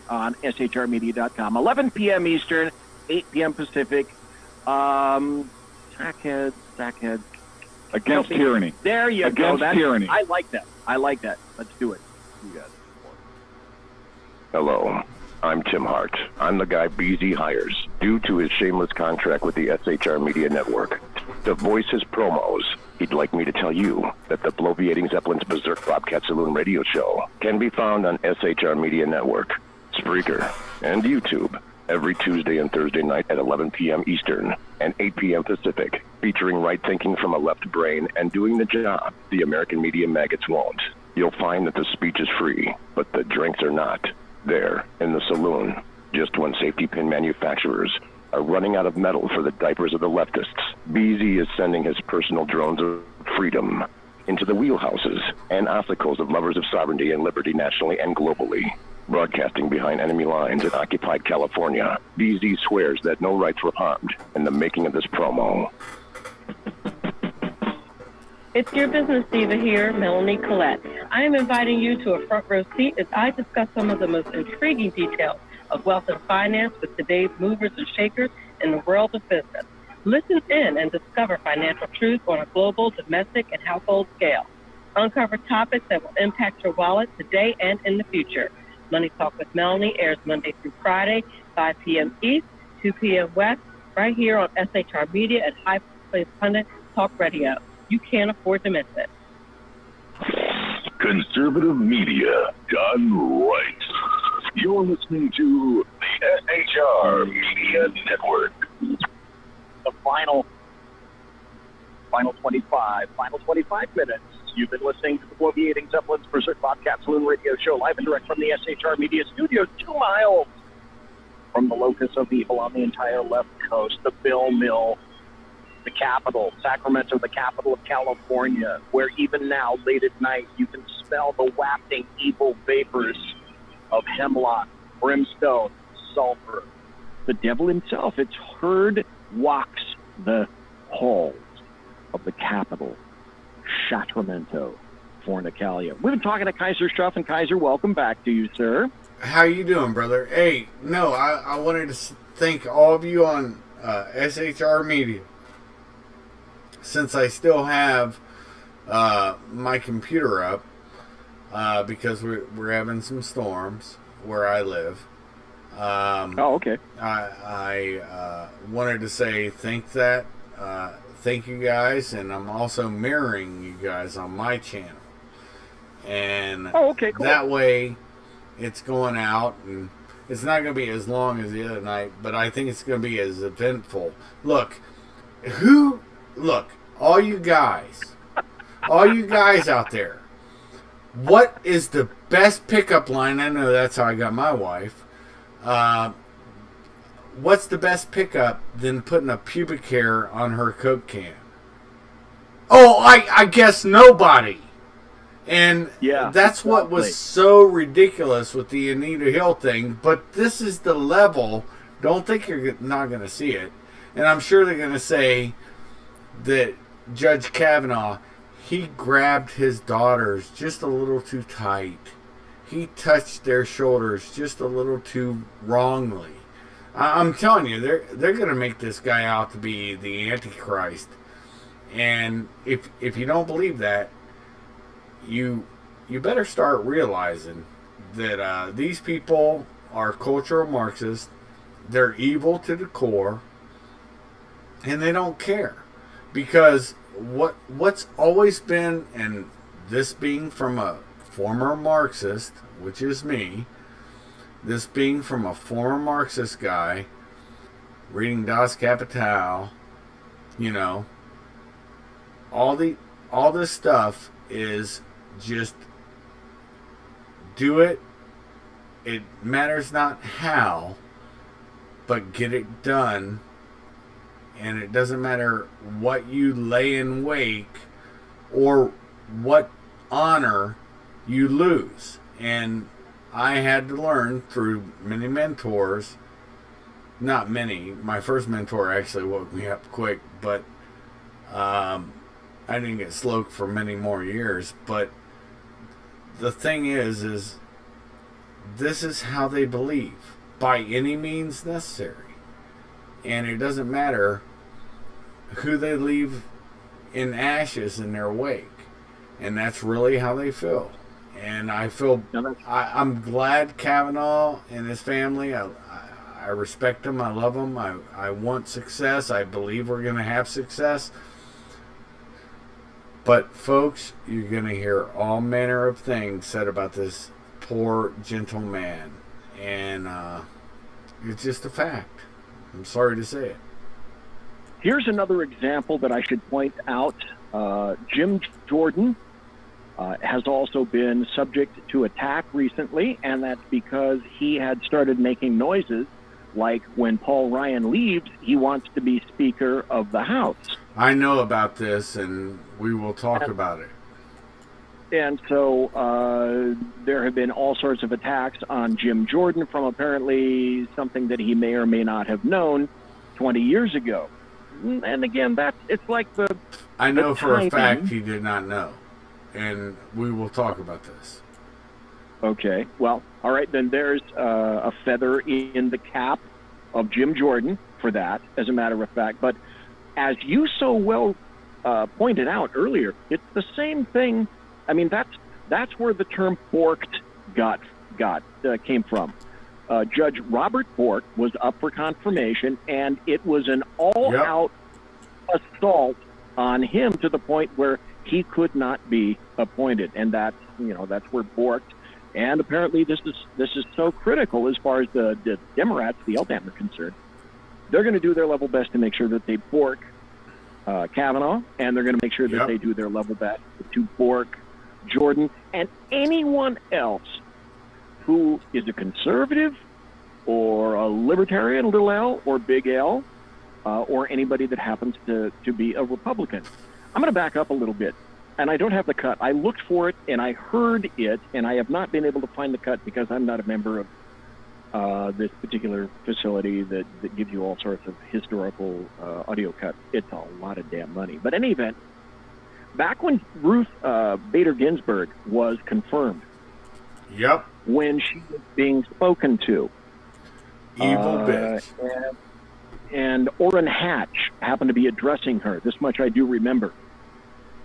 on SHRmedia.com. 11 p.m. Eastern, 8 p.m. Pacific. Sackhead. Against tyranny. There you go. Against tyranny. I like that. Let's do it. You got it. Hello, I'm Tim Hart. I'm the guy BZ hires due to his shameless contract with the SHR Media Network. To voice his promos, he'd like me to tell you that the Bloviating Zeppelin's Berserk Bobcat Saloon radio show can be found on SHR Media Network, Spreaker, and YouTube every Tuesday and Thursday night at 11 p.m. Eastern and 8 p.m. Pacific, featuring right thinking from a left brain and doing the job the American media maggots won't. You'll find that the speech is free, but the drinks are not. There, in the saloon, just when safety pin manufacturers are running out of metal for the diapers of the leftists, BZ is sending his personal drones of freedom into the wheelhouses and obstacles of lovers of sovereignty and liberty nationally and globally. Broadcasting behind enemy lines in occupied California, BZ swears that no rights were harmed in the making of this promo. It's your business diva here, Melanie Collette. I am inviting you to a front row seat as I discuss some of the most intriguing details of wealth and finance with today's movers and shakers in the world of business. Listen in and discover financial truth on a global, domestic, and household scale. Uncover topics that will impact your wallet today and in the future. Money Talk with Melanie airs Monday through Friday, 5 p.m. East, 2 p.m. West, right here on SHR Media and High Place Pundit Talk Radio. You can't afford to miss it. Conservative media done right. You're listening to the SHR Media Network. The final 25 minutes. You've been listening to the Bloviating Zeppelin's Berserk Bobcat Saloon radio show live and direct from the SHR Media Studios, 2 miles from the locus of evil on the entire left coast, the Bill Mill, the capital, Sacramento, the capital of California, where even now, late at night, you can smell the wafting evil vapors of hemlock, brimstone, sulfur. The devil himself, it's heard, walks the halls of the capital, Sacramento, Fornicalia. We've been talking to Kaiser Stuff, and Kaiser, welcome back to you, sir. How you doing, brother? Hey, no, I wanted to thank all of you on SHR Media. Since I still have my computer up, because we're having some storms where I live. Okay. I wanted to say thank you guys, and I'm also mirroring you guys on my channel. And okay, cool. That way it's going out, and it's not going to be as long as the other night, but I think it's going to be as eventful. Look, all you guys out there, what is the best pickup line? I know that's how I got my wife. What's the best pickup than putting a pubic hair on her Coke can? Oh, I guess nobody. And yeah, that's what was so ridiculous with the Anita Hill thing. But this is the level. Don't think you're not going to see it. And I'm sure they're going to say that Judge Kavanaugh, he grabbed his daughters just a little too tight. He touched their shoulders just a little too wrongly. I'm telling you, they're going to make this guy out to be the Antichrist. And if you don't believe that, you better start realizing that these people are cultural Marxists. They're evil to the core, and they don't care. Because what's always been, and this being from a former Marxist, which is me, this being from a former Marxist guy, reading Das Kapital, all this stuff is just do it. It matters not how, but get it done. And it doesn't matter what you lay in wake or what honor you lose. And I had to learn through many mentors not many. My first mentor actually woke me up quick, but I didn't get sloked for many more years. But the thing is this is how they believe, by any means necessary. And it doesn't matter who they leave in ashes in their wake. And that's really how they feel. And I feel, I'm glad Kavanaugh and his family, I respect them, I love them, I want success, I believe we're going to have success. But folks, you're going to hear all manner of things said about this poor, gentle man. And it's just a fact. I'm sorry to say it. Here's another example that I should point out. Jim Jordan has also been subject to attack recently, and that's because he had started making noises like when Paul Ryan leaves, he wants to be Speaker of the House. I know about this, and we will talk about it. And so there have been all sorts of attacks on Jim Jordan from apparently something that he may or may not have known 20 years ago. And again, it's like the... I know for a fact he did not know. And we will talk about this. Okay. Well, all right, then there's a feather in the cap of Jim Jordan for that, as a matter of fact. But as you so well pointed out earlier, it's the same thing. I mean, that's where the term borked came from. Judge Robert Bork was up for confirmation, and it was an all-out assault on him to the point where he could not be appointed, and that's where borked. And apparently, this is so critical as far as the Democrats, the LDAM, are concerned. They're going to do their level best to make sure that they bork Kavanaugh, and they're going to make sure that they do their level best to bork Jordan and anyone else who is a conservative or a libertarian, little L, or big L, or anybody that happens to be a Republican. I'm going to back up a little bit, and I don't have the cut. I looked for it, and I heard it, and I have not been able to find the cut because I'm not a member of this particular facility that gives you all sorts of historical audio cuts. It's a lot of damn money. But in any event, back when Ruth Bader Ginsburg was confirmed, when she was being spoken to, evil bitch, and Orrin Hatch happened to be addressing her. This much I do remember.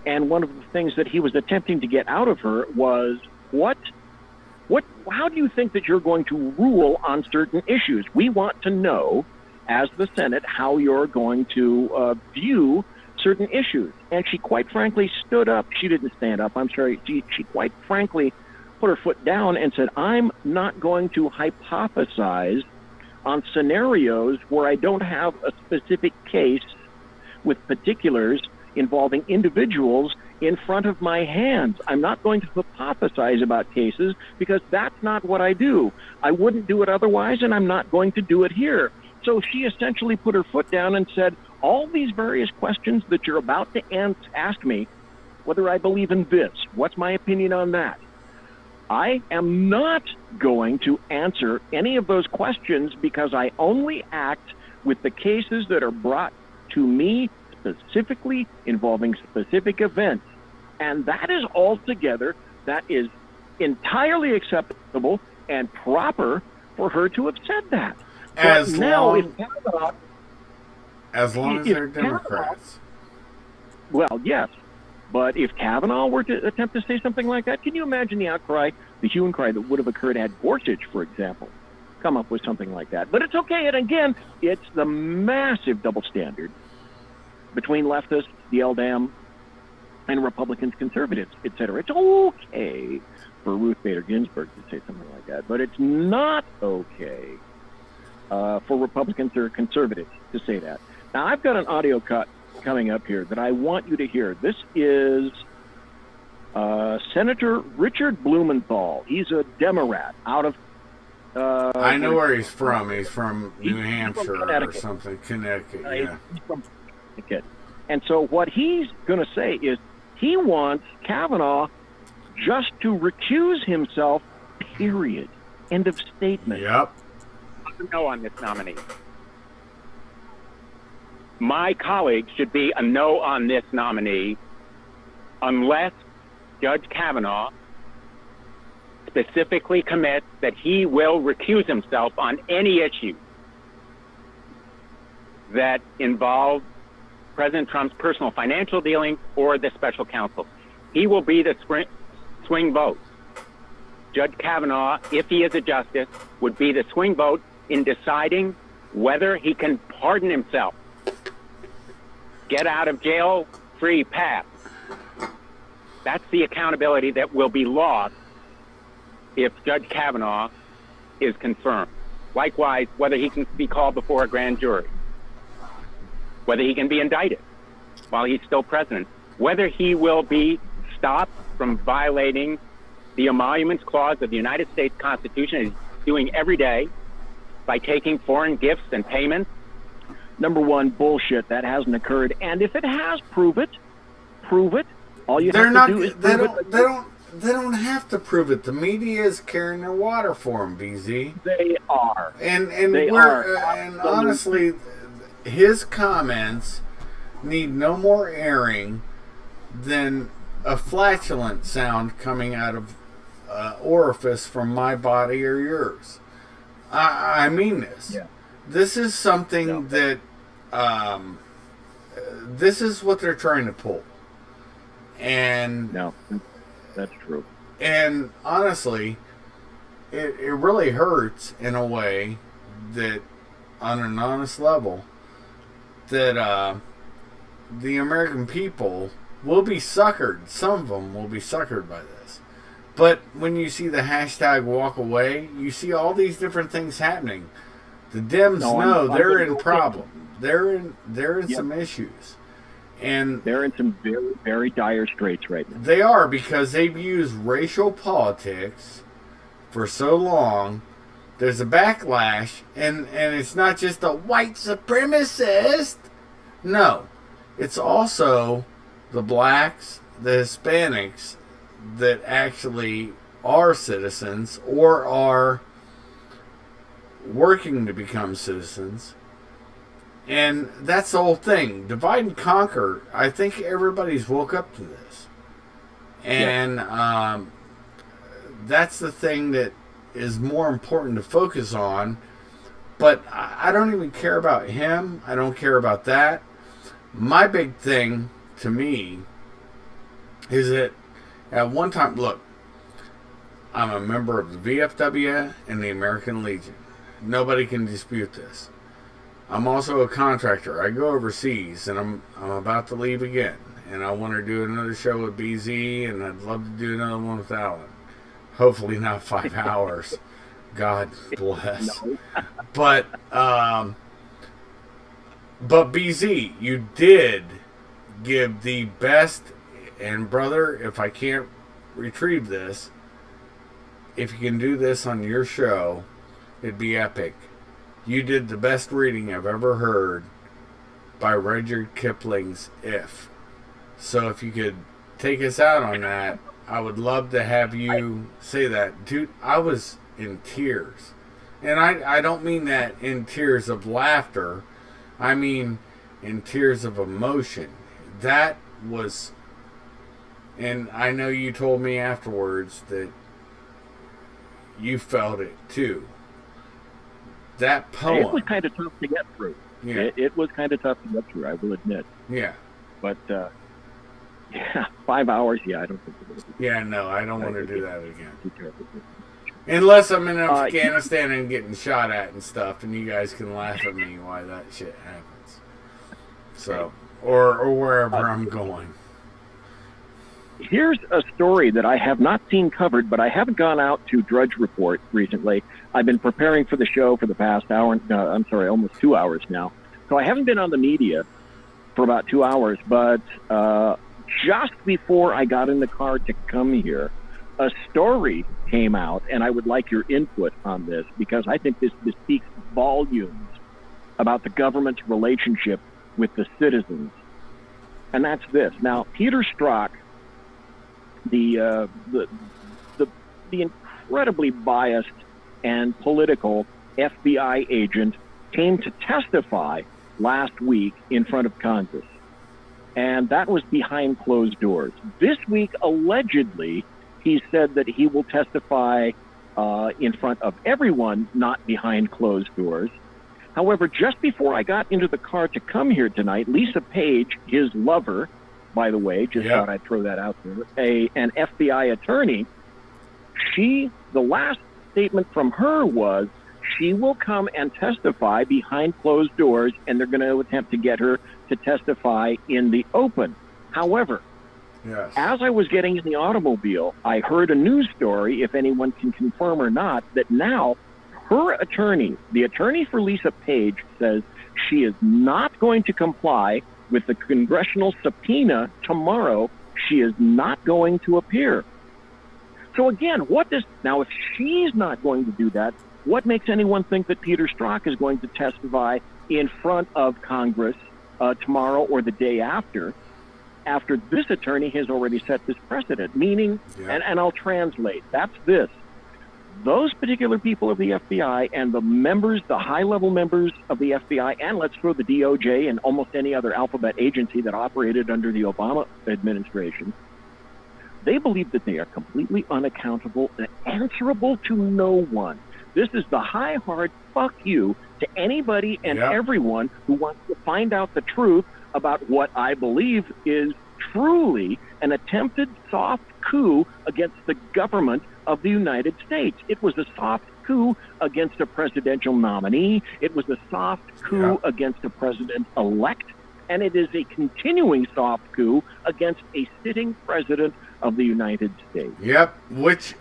And one of the things that he was attempting to get out of her was, how do you think that you're going to rule on certain issues? We want to know, as the Senate, how you're going to view certain issues. And she quite frankly stood up. She didn't stand up, I'm sorry. She quite frankly put her foot down and said, I'm not going to hypothesize on scenarios where I don't have a specific case with particulars involving individuals in front of my hands. I'm not going to hypothesize about cases because that's not what I do. I wouldn't do it otherwise, and I'm not going to do it here. So she essentially put her foot down and said, all these various questions that you're about to ask me, whether I believe in this, what's my opinion on that? I am not going to answer any of those questions because I only act with the cases that are brought to me specifically involving specific events. And that is altogether, that is entirely acceptable and proper for her to have said that. As long as they're Democrats. Well, yes. But if Kavanaugh were to attempt to say something like that, can you imagine the outcry, the hue and cry that would have occurred had Gorsuch, for example, come up with something like that? But it's okay. And again, it's the massive double standard between leftists, the LDAM, and Republicans, conservatives, etc. It's okay for Ruth Bader Ginsburg to say something like that, but it's not okay for Republicans or conservatives to say that. Now, I've got an audio cut coming up here that I want you to hear. This is Senator Richard Blumenthal. He's a Democrat out of... I know where he's from. He's from New Hampshire or something. Connecticut, yeah. He's from Connecticut. And so what he's going to say is he wants Kavanaugh just to recuse himself, period. End of statement. Yep. No on this nominee. my colleague should be a no on this nominee unless Judge Kavanaugh specifically commits that he will recuse himself on any issue that involve President Trump's personal financial dealings or the special counsel. He will be the swing vote. Judge Kavanaugh, if he is a justice, would be the swing vote in deciding whether he can pardon himself, get out of jail free path. That's the accountability that will be lost if Judge Kavanaugh is confirmed. Likewise, whether he can be called before a grand jury, whether he can be indicted while he's still president, whether he will be stopped from violating the Emoluments Clause of the United States Constitution, as he's doing every day by taking foreign gifts and payments. Number one, bullshit. That hasn't occurred. And if it has, prove it. Prove it. All you have to do is prove it. They don't have to prove it. The media is carrying their water for him, BZ. They are. And honestly, his comments need no more airing than a flatulent sound coming out of orifice from my body or yours. I mean this. Yeah. This is something that this is what they're trying to pull. And no, that's true. And honestly, it really hurts in a way that, on an honest level, that the American people will be suckered. Some of them will be suckered by this. But when you see the hashtag walk away, you see all these different things happening. The Dems know they're in problem. They're in some issues. And they're in some very, very dire straits right now. They are, because they've used racial politics for so long. There's a backlash, and it's not just a white supremacist. No. It's also the blacks, the Hispanics that actually are citizens or are working to become citizens. And that's the whole thing. Divide and conquer. I think everybody's woke up to this. And that's the thing that is more important to focus on. But I don't even care about him. I don't care about that. My big thing, to me, is that at one time, look, I'm a member of the VFW and the American Legion. Nobody can dispute this. I'm also a contractor. I go overseas, and I'm about to leave again. And I want to do another show with BZ, and I'd love to do another one with Alan. Hopefully not 5 hours. God bless. No. But BZ, you did give the best, and brother, if I can't retrieve this, if you can do this on your show, it'd be epic. You did the best reading I've ever heard by Rudyard Kipling's If. So if you could take us out on that, I would love to have you say that. Dude, I was in tears. And I don't mean that in tears of laughter. I mean in tears of emotion. That was... And I know you told me afterwards that you felt it too. That poem. It was kind of tough to get through. Yeah. It was kind of tough to get through, I will admit. Yeah. But, yeah, 5 hours, yeah, I don't think it would be. Yeah, no, I don't want to do that again. Unless I'm in Afghanistan and getting shot at and stuff, and you guys can laugh at me why that shit happens. So, or wherever I'm going. Here's a story that I have not seen covered, but I haven't gone out to Drudge Report recently. I've been preparing for the show for the past hour, almost 2 hours now. So I haven't been on the media for about 2 hours, but just before I got in the car to come here, a story came out, and I would like your input on this, because I think this speaks volumes about the government's relationship with the citizens. And that's this. Now, Peter Strzok, the incredibly biased and political FBI agent, came to testify last week in front of Congress. And that was behind closed doors. This week, allegedly, he said that he will testify in front of everyone, not behind closed doors. However, just before I got into the car to come here tonight, Lisa Page, his lover, by the way, just thought I'd throw that out there, an FBI attorney, the last statement from her was she will come and testify behind closed doors, and they're going to attempt to get her to testify in the open. However, as I was getting in the automobile, I heard a news story, if anyone can confirm or not, that now her attorney, the attorney for Lisa Page, says she is not going to comply with the congressional subpoena tomorrow. She is not going to appear. So again, now if she's not going to do that, what makes anyone think that Peter Strzok is going to testify in front of Congress tomorrow or the day after this attorney has already set this precedent? Meaning, and I'll translate, that's this. Those particular people of the FBI and the members, the high-level members of the FBI, and let's throw the DOJ and almost any other alphabet agency that operated under the Obama administration, they believe that they are completely unaccountable and answerable to no one. This is the high, hard fuck you to anybody and everyone who wants to find out the truth about what I believe is truly an attempted soft coup against the government of the United States. It was a soft coup against a presidential nominee. It was a soft coup against a president-elect. And it is a continuing soft coup against a sitting president of the United States. Which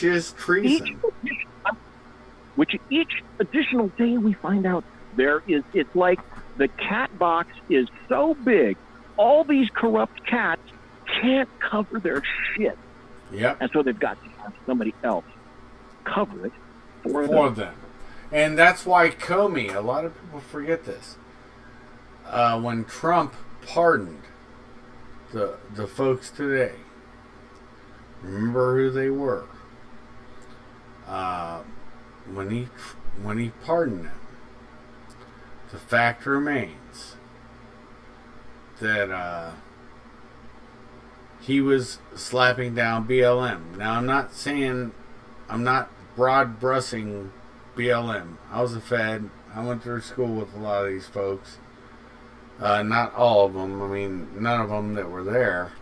is treason. Which each additional day we find out it's like the cat box is so big, all these corrupt cats can't cover their shit. And so they've got to have somebody else cover it for them. And that's why Comey, a lot of people forget this. When Trump pardoned the folks today, remember who they were. When he pardoned them, the fact remains that he was slapping down BLM. Now, I'm not broad brushing BLM. I was a Fed. I went through school with a lot of these folks. Not all of them. I mean, none of them that were there.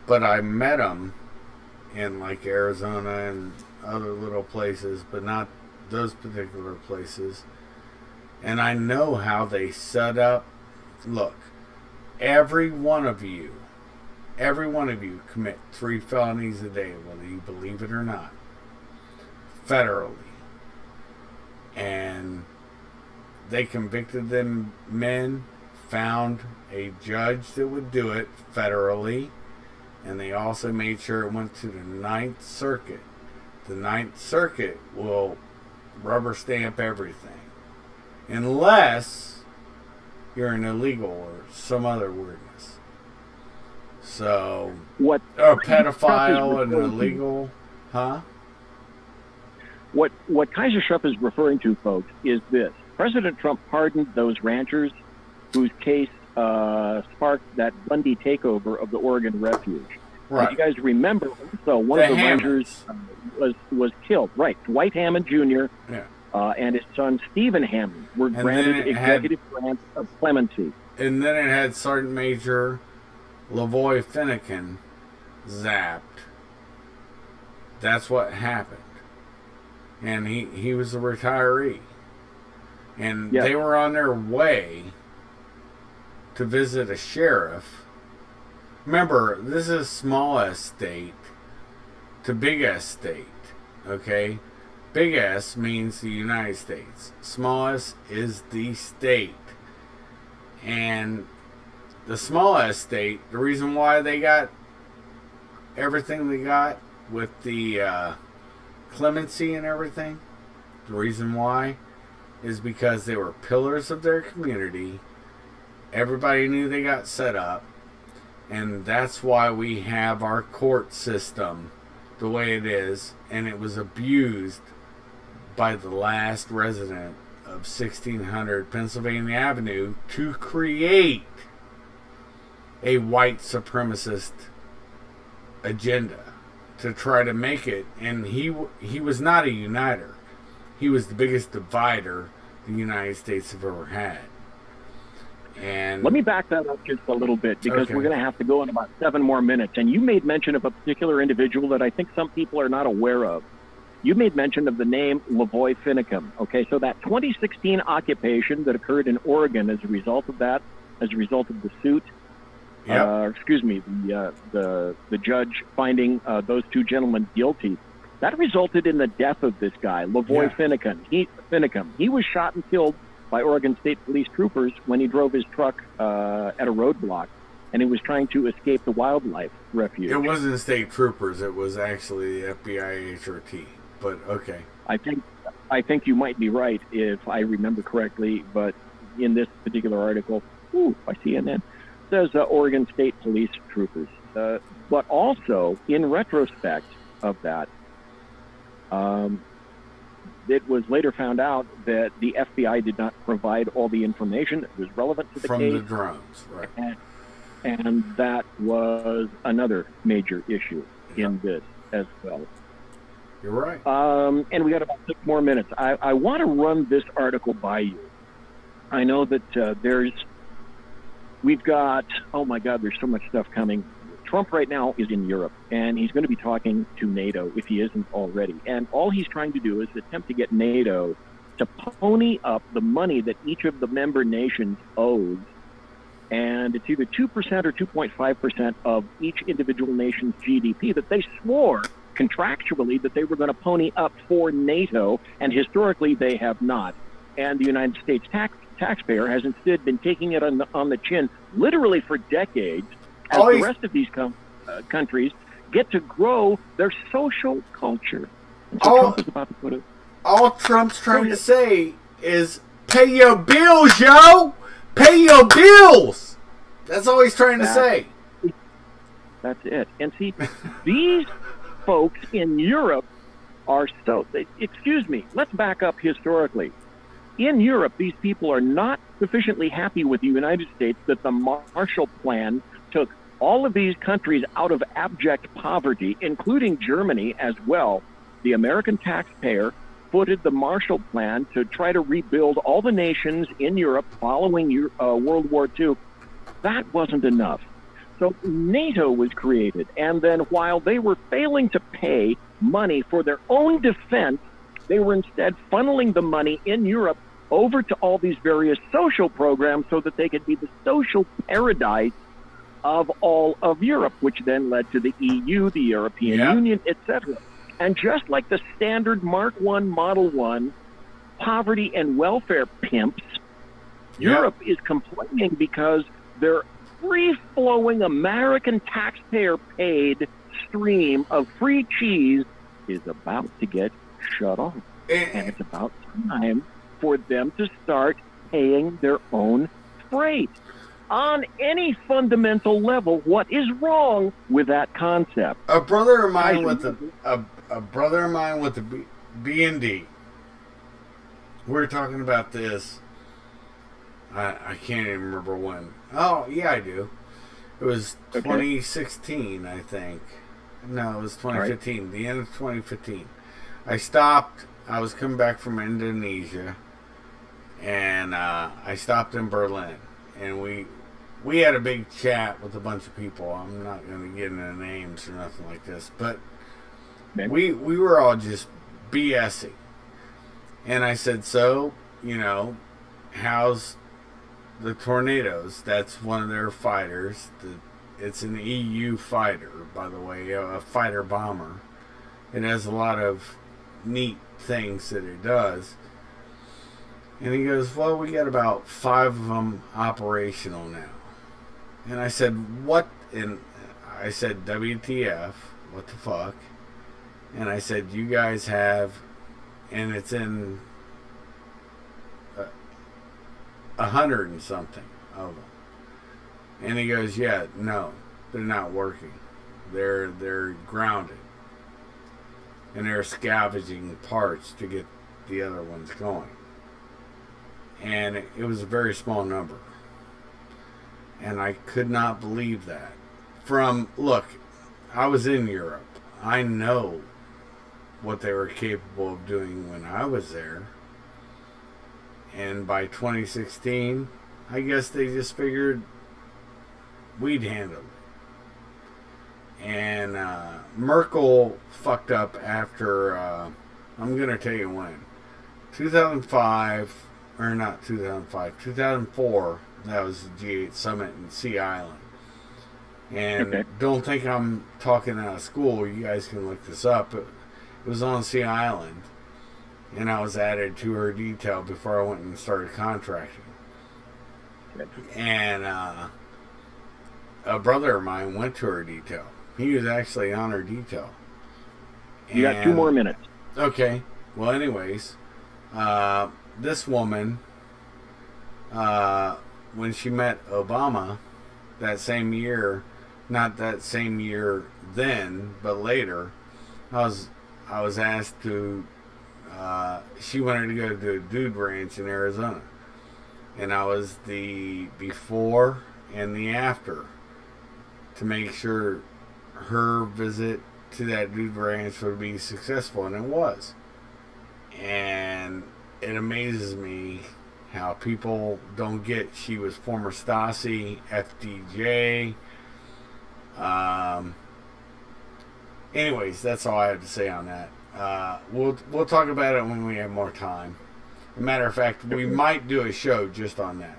But I met them in like Arizona and other little places, but not those particular places. And I know how they set up. Look, every one of you commit 3 felonies a day, whether you believe it or not, federally. And they convicted them men, found a judge that would do it federally, and they also made sure it went to the 9th Circuit. The 9th Circuit will rubber stamp everything, unless you're an illegal or some other weirdness. So, a pedophile and illegal, What Kaisers Kastle is referring to, folks, is this. President Trump pardoned those ranchers whose case sparked that Bundy takeover of the Oregon Refuge. If you guys remember, so one of the ranchers was killed. Right. Dwight Hammond Jr. And his son Stephen Hammond were granted executive grants of clemency. And then it had Sergeant Major Lavoy Finnegan zapped. That's what happened. And he was a retiree. And they were on their way to visit a sheriff. Remember, this is small S state to big S state. Okay? Big S means the United States. Small S is the state. And the small S state, the reason why they got everything they got with the clemency and everything, the reason why is because they were pillars of their community. Everybody knew they got set up. And that's why we have our court system the way it is. And it was abused by the last resident of 1600 Pennsylvania Avenue to create a white supremacist agenda to try to make it. And he was not a uniter. He was the biggest divider the United States have ever had. And let me back that up just a little bit, because we're going to have to go in about 7 more minutes. And you made mention of a particular individual that I think some people are not aware of. You made mention of the name Lavoy Finicum. Okay, so that 2016 occupation that occurred in Oregon as a result of that, as a result of the suit, the judge finding those 2 gentlemen guilty, that resulted in the death of this guy, Lavoy Finicum. He was shot and killed by Oregon State Police troopers when he drove his truck at a roadblock, and he was trying to escape the wildlife refuge. It wasn't state troopers; it was actually the FBI HRT. But okay, I think you might be right if I remember correctly. But in this particular article, by CNN, it says Oregon State Police troopers. But also, in retrospect of that, it was later found out that the FBI did not provide all the information that was relevant to the case. From the drones, right. And that was another major issue in this as well. You're right. And we got about 6 more minutes. I want to run this article by you. I know that we've got, oh my God, there's so much stuff coming. Trump right now is in Europe, and he's going to be talking to NATO if he isn't already. And all he's trying to do is attempt to get NATO to pony up the money that each of the member nations owes. And it's either 2% or 2.5% of each individual nation's GDP that they swore contractually that they were going to pony up for NATO, and historically they have not. And the United States taxpayer has instead been taking it on the chin literally for decades, as the rest of these countries get to grow their social culture. And so Trump is about to put all Trump's trying to say is, pay your bills, yo! Pay your bills! That's all he's trying to say. That's it. And see, these folks in Europe are excuse me, let's back up historically. In Europe, these people are not sufficiently happy with the United States that the Marshall Plan took all of these countries out of abject poverty, including Germany as well. The American taxpayer footed the Marshall Plan to try to rebuild all the nations in Europe following World War II. That wasn't enough. So NATO was created, and then while they were failing to pay money for their own defense, they were instead funneling the money in Europe over to all these various social programs so that they could be the social paradise of all of Europe, which then led to the EU, the European Union, etc. And just like the standard Mark I, Model I, poverty and welfare pimps, Europe is complaining because their free-flowing American taxpayer-paid stream of free cheese is about to get shut off. And it's about time for them to start paying their own freight. On any fundamental level, what is wrong with that concept? A brother of mine with the B&D. We were talking about this. I can't even remember when. Oh, yeah, I do. It was 2016, I think. No, it was 2015. Right. The end of 2015. I stopped. I was coming back from Indonesia, and I stopped in Berlin, and we had a big chat with a bunch of people. I'm not going to get into names or nothing like this, but we were all just BSing. And I said, so, how's the Tornadoes? That's one of their fighters. It's an EU fighter, by the way, a fighter bomber. It has a lot of neat things that it does. And he goes, well, we got about 5 of them operational now. And I said, what? And I said, WTF, what the fuck? And I said, you guys have, and it's in 100 and something of them. And he goes, yeah, no, they're not working. They're grounded. And they're scavenging parts to get the other ones going. And it was a very small number. And I could not believe that. Look, I was in Europe. I know what they were capable of doing when I was there. And by 2016, I guess they just figured we'd handle it. And Merkel fucked up after, I'm going to tell you when. 2005, or not 2005, 2004, that was the G8 summit in Sea Island. And don't think I'm talking out of school. You guys can look this up. It was on Sea Island. And I was added to her detail before I went and started contracting. And a brother of mine went to her detail. He was actually on her detail. You got 2 more minutes. Okay. Well, anyways, this woman, when she met Obama that same year, not that same year then, but later, I was asked to, she wanted to go to a dude ranch in Arizona. And I was the before and the after to make sure her visit to that dude ranch would be successful, and it was. And it amazes me how people don't get she was former Stasi, FDJ. Anyways, that's all I have to say on that. We'll talk about it when we have more time. As a matter of fact, we might do a show just on that.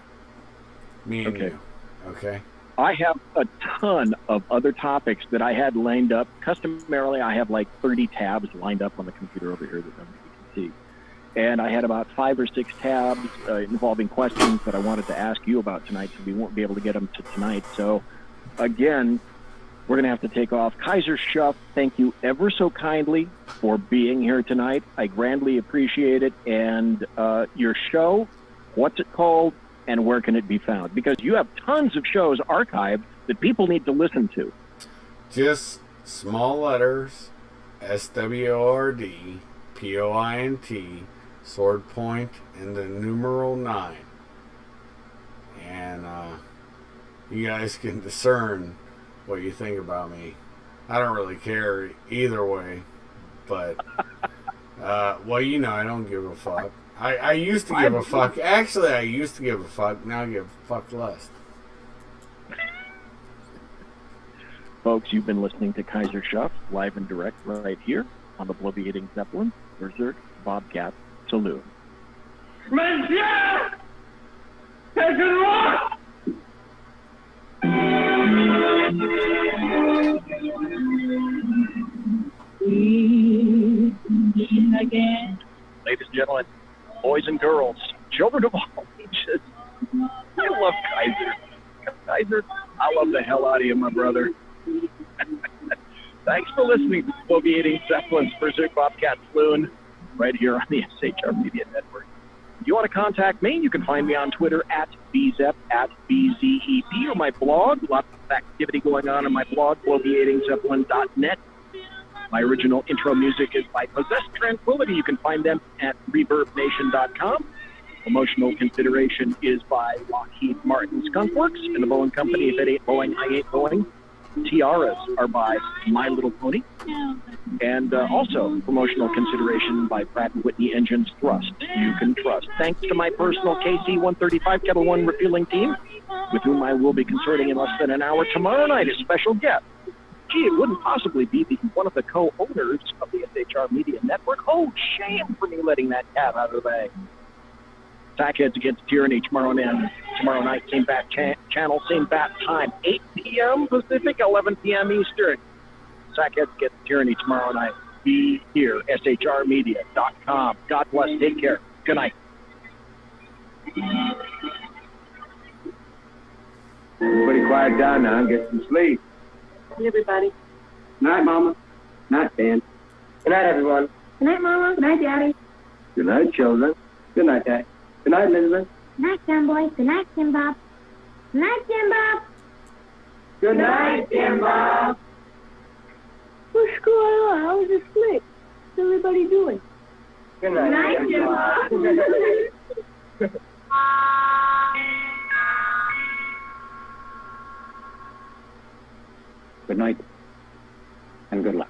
Me and you. Okay. I have a ton of other topics that I had lined up. Customarily, I have like 30 tabs lined up on the computer over here that nobody can see. And I had about 5 or 6 tabs involving questions that I wanted to ask you about tonight, so we won't be able to get them to tonight. So, again, we're going to have to take off. Kaiser Schuff, thank you ever so kindly for being here tonight. I grandly appreciate it. And your show, what's it called and where can it be found? Because you have tons of shows archived that people need to listen to. Just small letters, SWORD, POINT, swordpoint, and the numeral 9. And you guys can discern what you think about me. I don't really care either way, but well, you know, I don't give a fuck. I used to give a fuck. Actually, I used to give a fuck. Now I give a fuck less. Folks, you've been listening to Kaiser Schuff live and direct right here on the Bloviating Zeppelin Berserk Bobcat Saloon. Monsieur! Take it off! Again. Ladies and gentlemen, boys and girls, children of all ages, I love Kaiser. Kaiser, I love the hell out of you, my brother. Thanks for listening to Bloviating Zeppelin's Berserk Bobcat Saloon right here on the SHR Media Network. If you want to contact me, you can find me on Twitter at BZEP, at BZEP, or my blog. Lots of activity going on my blog, bloviatingzeppelin.net. My original intro music is by Possessed Tranquility. You can find them at ReverbNation.com. Emotional Consideration is by Lockheed Martin Skunkworks and the Boeing Company. If it ain't Boeing, I ain't Boeing. Tiaras are by My Little Pony. And also, promotional consideration by Pratt & Whitney Engines Thrust. You can trust. Thanks to my personal KC-135 Kettle One refueling team, with whom I will be consorting in less than an hour tomorrow night as special guest. Gee, it wouldn't possibly be one of the co-owners of the SHR Media Network. Oh, shame for me letting that cat out of the bag. Sackheads Against Tyranny tomorrow night, same bat channel, same bat time, 8 p.m. Pacific, 11 p.m. Eastern. Sackheads Against Tyranny tomorrow night. Be here, shrmedia.com. God bless. Take care. Good night. Everybody quiet down now and get some sleep. Hey, everybody. Good night, Mama. Good night, Dan. Good night, everyone. Good night, Mama. Good night, Daddy. Good night, children. Good night, Dad. Good night, Elizabeth. Good night, Jim Boy. Good night, Jim Bob. Good night, Jim Bob. Good night, Jim Bob. What's going on? I was asleep. What's everybody doing? Good night, Jim Bob. Good night, and good luck.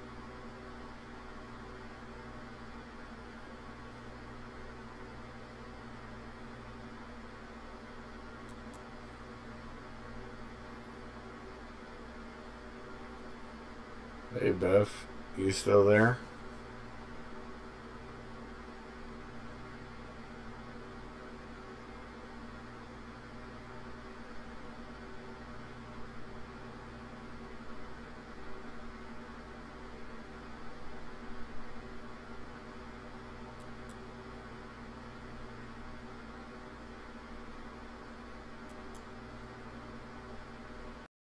Hey, Beth, you still there?